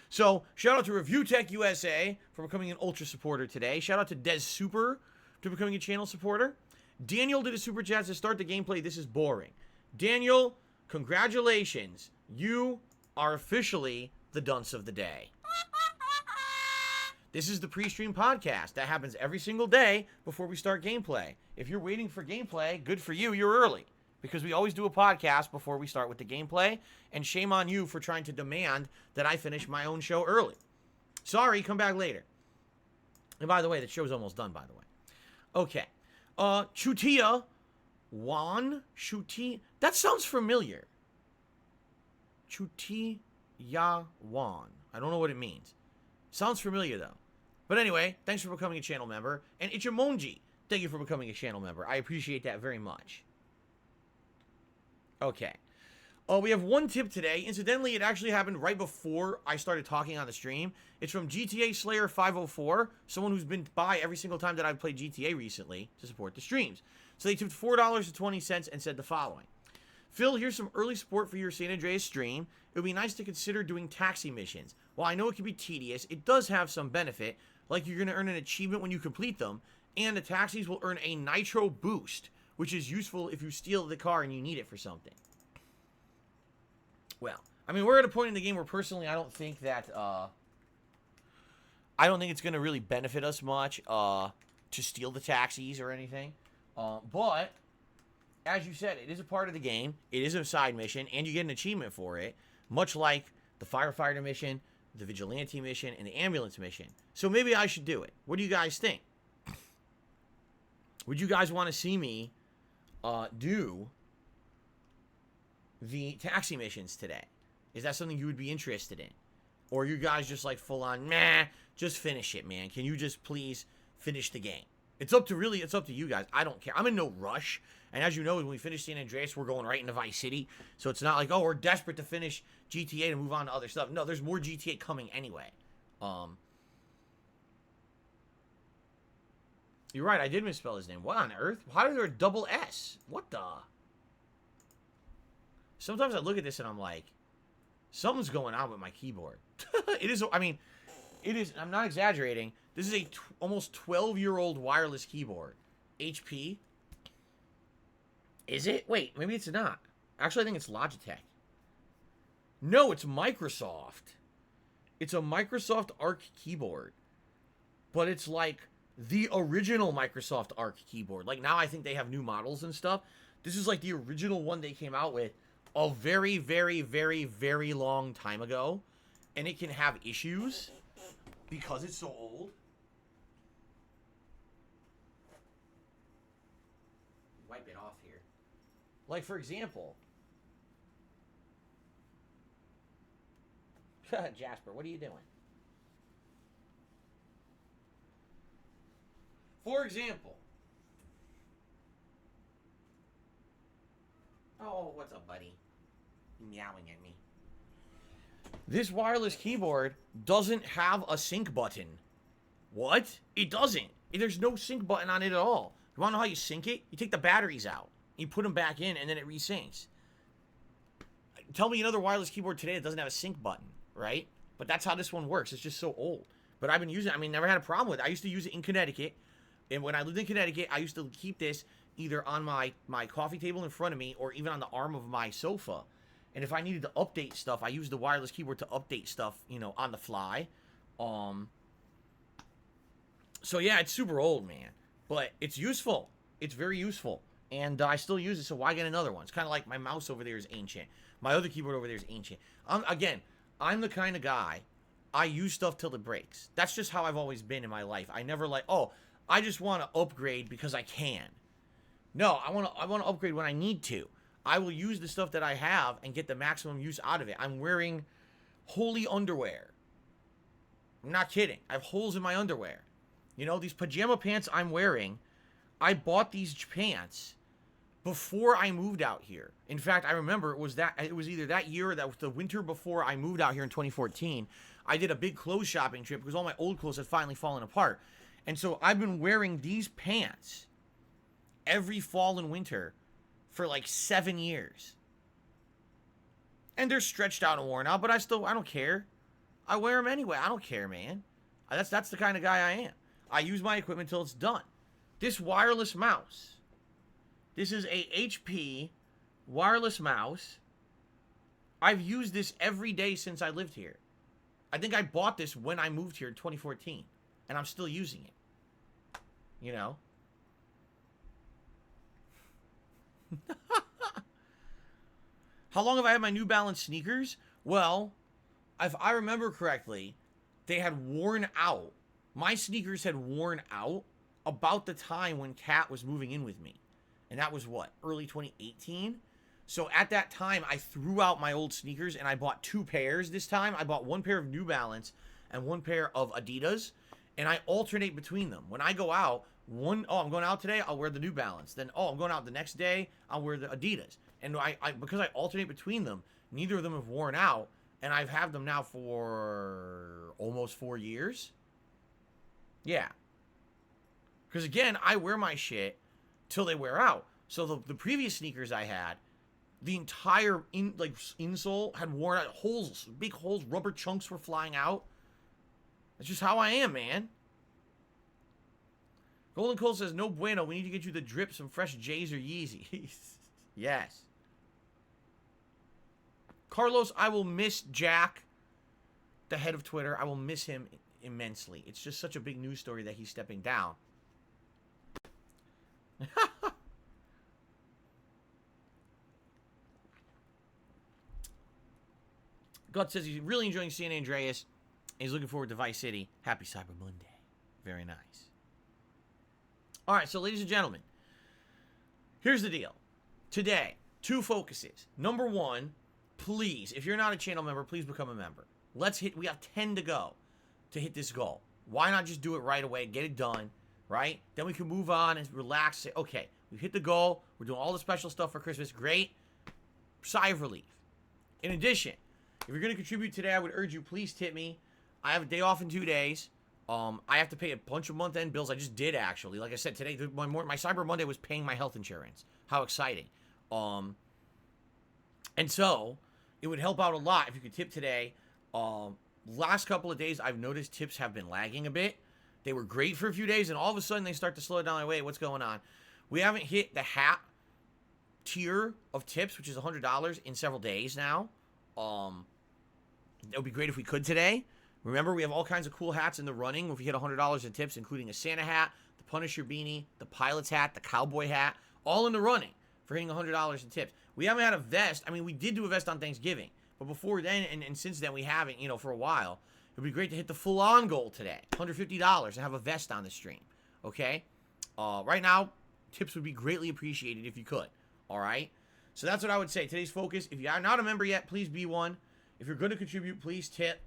So, shout out to Review Tech USA for becoming an Ultra supporter today. Shout out to Des Super for becoming a channel supporter. Daniel did a super chat to start the gameplay. This is boring. Daniel, congratulations. You are officially the dunce of the day. This is the PreStream Podcast. That happens every single day before we start gameplay. If you're waiting for gameplay, good for you, you're early. Because we always do a podcast before we start with the gameplay, and shame on you for trying to demand that I finish my own show early. Sorry, come back later. And by the way, the show's almost done, by the way. Okay. Chutia Wan? That sounds familiar. Chutia Wan. I don't know what it means. Sounds familiar, though. But anyway, thanks for becoming a channel member. And Ichimonji, thank you for becoming a channel member. I appreciate that very much. Okay. We have one tip today. Incidentally, it actually happened right before I started talking on the stream. It's from GTA Slayer 504, someone who's been by every single time that I've played GTA recently to support the streams. So they tipped $4.20 and said the following. Phil, here's some early support for your San Andreas stream. It would be nice to consider doing taxi missions. While I know it can be tedious, it does have some benefit, like you're going to earn an achievement when you complete them, and the taxis will earn a nitro boost, which is useful if you steal the car and you need it for something. Well, I mean, we're at a point in the game where personally I don't think that, I don't think it's going to really benefit us much to steal the taxis or anything. But, as you said, it is a part of the game. It is a side mission, and you get an achievement for it, much like the firefighter mission, the vigilante mission, and the ambulance mission. So maybe I should do it. What do you guys think? Would you guys want to see me do the taxi missions today? Is that something you would be interested in? Or are you guys just like full on, meh, just finish it, man. Can you just please finish the game? It's up to you guys. I don't care. I'm in no rush. And as you know, when we finish San Andreas, we're going right into Vice City. So it's not like, oh, we're desperate to finish GTA to move on to other stuff. No, there's more GTA coming anyway. You're right, I did misspell his name. What on earth? How is there a double S? What the? Sometimes I look at this and I'm like, something's going on with my keyboard. It is, I mean, it is, I'm not exaggerating. This is a almost 12-year-old wireless keyboard. HP. Is it? Wait, maybe it's not. Actually, I think it's Logitech. No, it's Microsoft. It's a Microsoft Arc keyboard. But it's like the original Microsoft Arc keyboard. Like, now I think they have new models and stuff. This is like the original one they came out with a very, very, very, very long time ago. And it can have issues because it's so old. Wipe it off here. Like, for example, Jasper, what are you doing? For example, oh, what's up, buddy? Meowing at me. This wireless keyboard doesn't have a sync button. What? It doesn't. There's no sync button on it at all. You want to know how you sync it? You take the batteries out. You put them back in, and then it resyncs. Tell me another wireless keyboard today that doesn't have a sync button, right? But that's how this one works. It's just so old. But I've been using it. I mean, never had a problem with it. I used to use it in Connecticut. And when I lived in Connecticut, I used to keep this either on my coffee table in front of me or even on the arm of my sofa. And if I needed to update stuff, I used the wireless keyboard to update stuff, you know, on the fly. So yeah, it's super old, man. But it's useful. It's very useful. And I still use it, so why get another one? It's kind of like my mouse over there is ancient. My other keyboard over there is ancient. Again, I'm the kind of guy, I use stuff till it breaks. That's just how I've always been in my life. I never like, oh, I just want to upgrade because I can. No, I want to upgrade when I need to. I will use the stuff that I have and get the maximum use out of it. I'm wearing holy underwear. I'm not kidding. I have holes in my underwear. You know, these pajama pants I'm wearing, I bought these pants before I moved out here. In fact, I remember it was either that year or that was the winter before I moved out here in 2014. I did a big clothes shopping trip because all my old clothes had finally fallen apart. And so I've been wearing these pants every fall and winter for like 7 years. And they're stretched out and worn out, but I don't care. I wear them anyway. I don't care, man. That's the kind of guy I am. I use my equipment till it's done. This wireless mouse. This is a HP wireless mouse. I've used this every day since I lived here. I think I bought this when I moved here in 2014. and I'm still using it. You know? How long have I had my New Balance sneakers? Well, if I remember correctly, they had worn out. My sneakers had worn out about the time when Kat was moving in with me. And that was what? Early 2018? So at that time, I threw out my old sneakers and I bought 2 pairs this time. I bought 1 pair of New Balance and 1 pair of Adidas. And I alternate between them. When I go out, I'm going out today, I'll wear the New Balance. Then, I'm going out the next day, I'll wear the Adidas. And because I alternate between them, neither of them have worn out. And I've had them now for almost 4 years. Yeah. Because again, I wear my shit till they wear out. So the previous sneakers I had, the entire insole had worn out, holes, big holes, rubber chunks were flying out. That's just how I am, man. Golden Cole says, no bueno, we need to get you the drip, some fresh J's or Yeezys. Yes. Carlos, I will miss Jack, the head of Twitter. I will miss him immensely. It's just such a big news story that he's stepping down. God says he's really enjoying San Andreas. And he's looking forward to Vice City. Happy Cyber Monday. Very nice. All right, so ladies and gentlemen, here's the deal. Today, 2 focuses. Number 1, please, if you're not a channel member, please become a member. We have 10 to go to hit this goal. Why not just do it right away, get it done, right? Then we can move on and relax, say, okay, we've hit the goal, we're doing all the special stuff for Christmas, great. Sigh of relief. In addition, if you're going to contribute today, I would urge you, please tip me. I have a day off in 2 days. I have to pay a bunch of month-end bills. I just did, actually. Like I said, today, my Cyber Monday was paying my health insurance. How exciting. And so, it would help out a lot if you could tip today. Last couple of days, I've noticed tips have been lagging a bit. They were great for a few days, and all of a sudden, they start to slow down. Like, wait, what's going on? We haven't hit the hat tier of tips, which is $100, in several days now. It would be great if we could today. Remember, we have all kinds of cool hats in the running if we hit $100 in tips, including a Santa hat, the Punisher beanie, the pilot's hat, the cowboy hat, all in the running for hitting $100 in tips. We haven't had a vest. I mean, we did do a vest on Thanksgiving, but before then and since then we haven't, for a while. It would be great to hit the full-on goal today, $150, and have a vest on the stream, okay? Right now, tips would be greatly appreciated if you could, all right? So that's what I would say. Today's focus, if you are not a member yet, please be one. If you're going to contribute, please tip.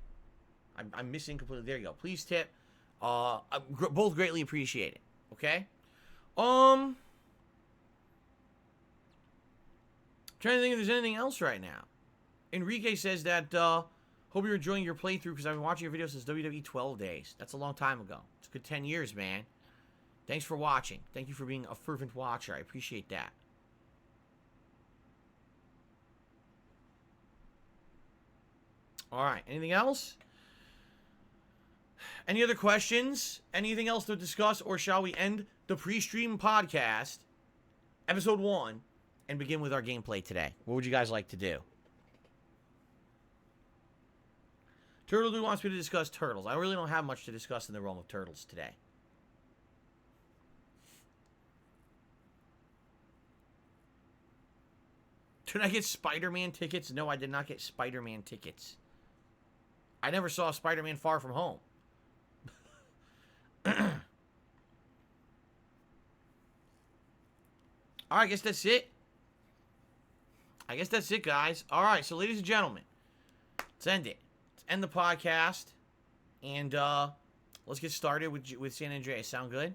I'm missing completely. There you go. Please tip. Both greatly appreciate it. Okay? Trying to think if there's anything else right now. Enrique says that, hope you're enjoying your playthrough because I've been watching your videos since WWE 12 days. That's a long time ago. It's a good 10 years, man. Thanks for watching. Thank you for being a fervent watcher. I appreciate that. All right. Anything else? Any other questions? Anything else to discuss? Or shall we end the PreStream Podcast, Episode 1, and begin with our gameplay today? What would you guys like to do? Turtle Dude wants me to discuss turtles. I really don't have much to discuss in the realm of turtles today. Did I get Spider-Man tickets? No, I did not get Spider-Man tickets. I never saw Spider-Man Far From Home. Alright, I guess that's it. I guess that's it, guys. Alright, so ladies and gentlemen, let's end it. Let's end the podcast. And let's get started with San Andreas. Sound good?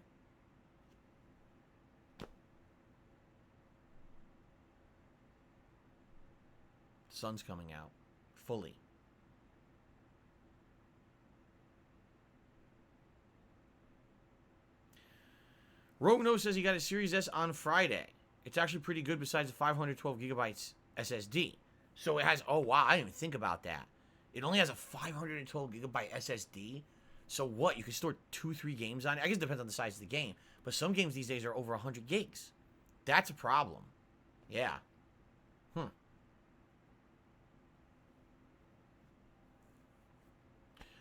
Sun's coming out. Fully. Rogno says he got a Series S on Friday. It's actually pretty good besides the 512 gigabytes SSD. So it has, oh wow, I didn't even think about that. It only has a 512 gigabyte SSD. So what? You can store 2-3 games on it? I guess it depends on the size of the game. But some games these days are over 100 gigs. That's a problem. Yeah.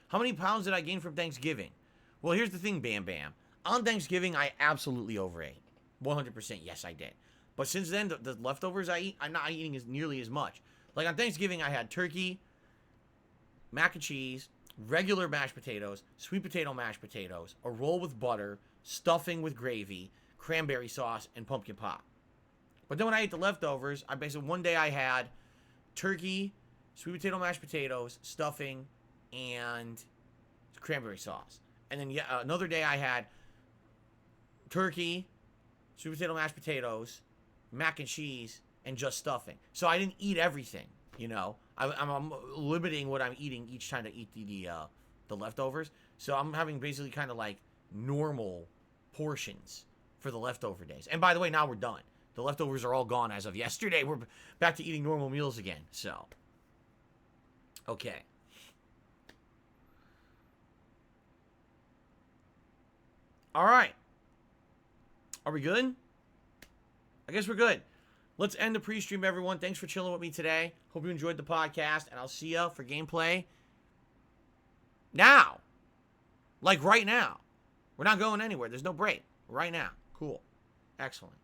How many pounds did I gain from Thanksgiving? Well, here's the thing, Bam Bam. On Thanksgiving, I absolutely overate. 100%, yes, I did. But since then, the leftovers I eat, I'm not eating nearly as much. Like on Thanksgiving, I had turkey, mac and cheese, regular mashed potatoes, sweet potato mashed potatoes, a roll with butter, stuffing with gravy, cranberry sauce, and pumpkin pie. But then when I ate the leftovers, I basically, one day I had turkey, sweet potato mashed potatoes, stuffing, and cranberry sauce. And then another day I had turkey, sweet potato mashed potatoes, mac and cheese, and just stuffing. So I didn't eat everything, you know. I'm limiting what I'm eating each time to eat the leftovers. So I'm having basically kind of like normal portions for the leftover days. And by the way, now we're done. The leftovers are all gone as of yesterday. We're back to eating normal meals again. So, okay. All right. Are we good? I guess we're good. Let's end the pre-stream, everyone. Thanks for chilling with me today. Hope you enjoyed the podcast, and I'll see you for gameplay now. Like right now. We're not going anywhere. There's no break. Right now. Cool. Excellent.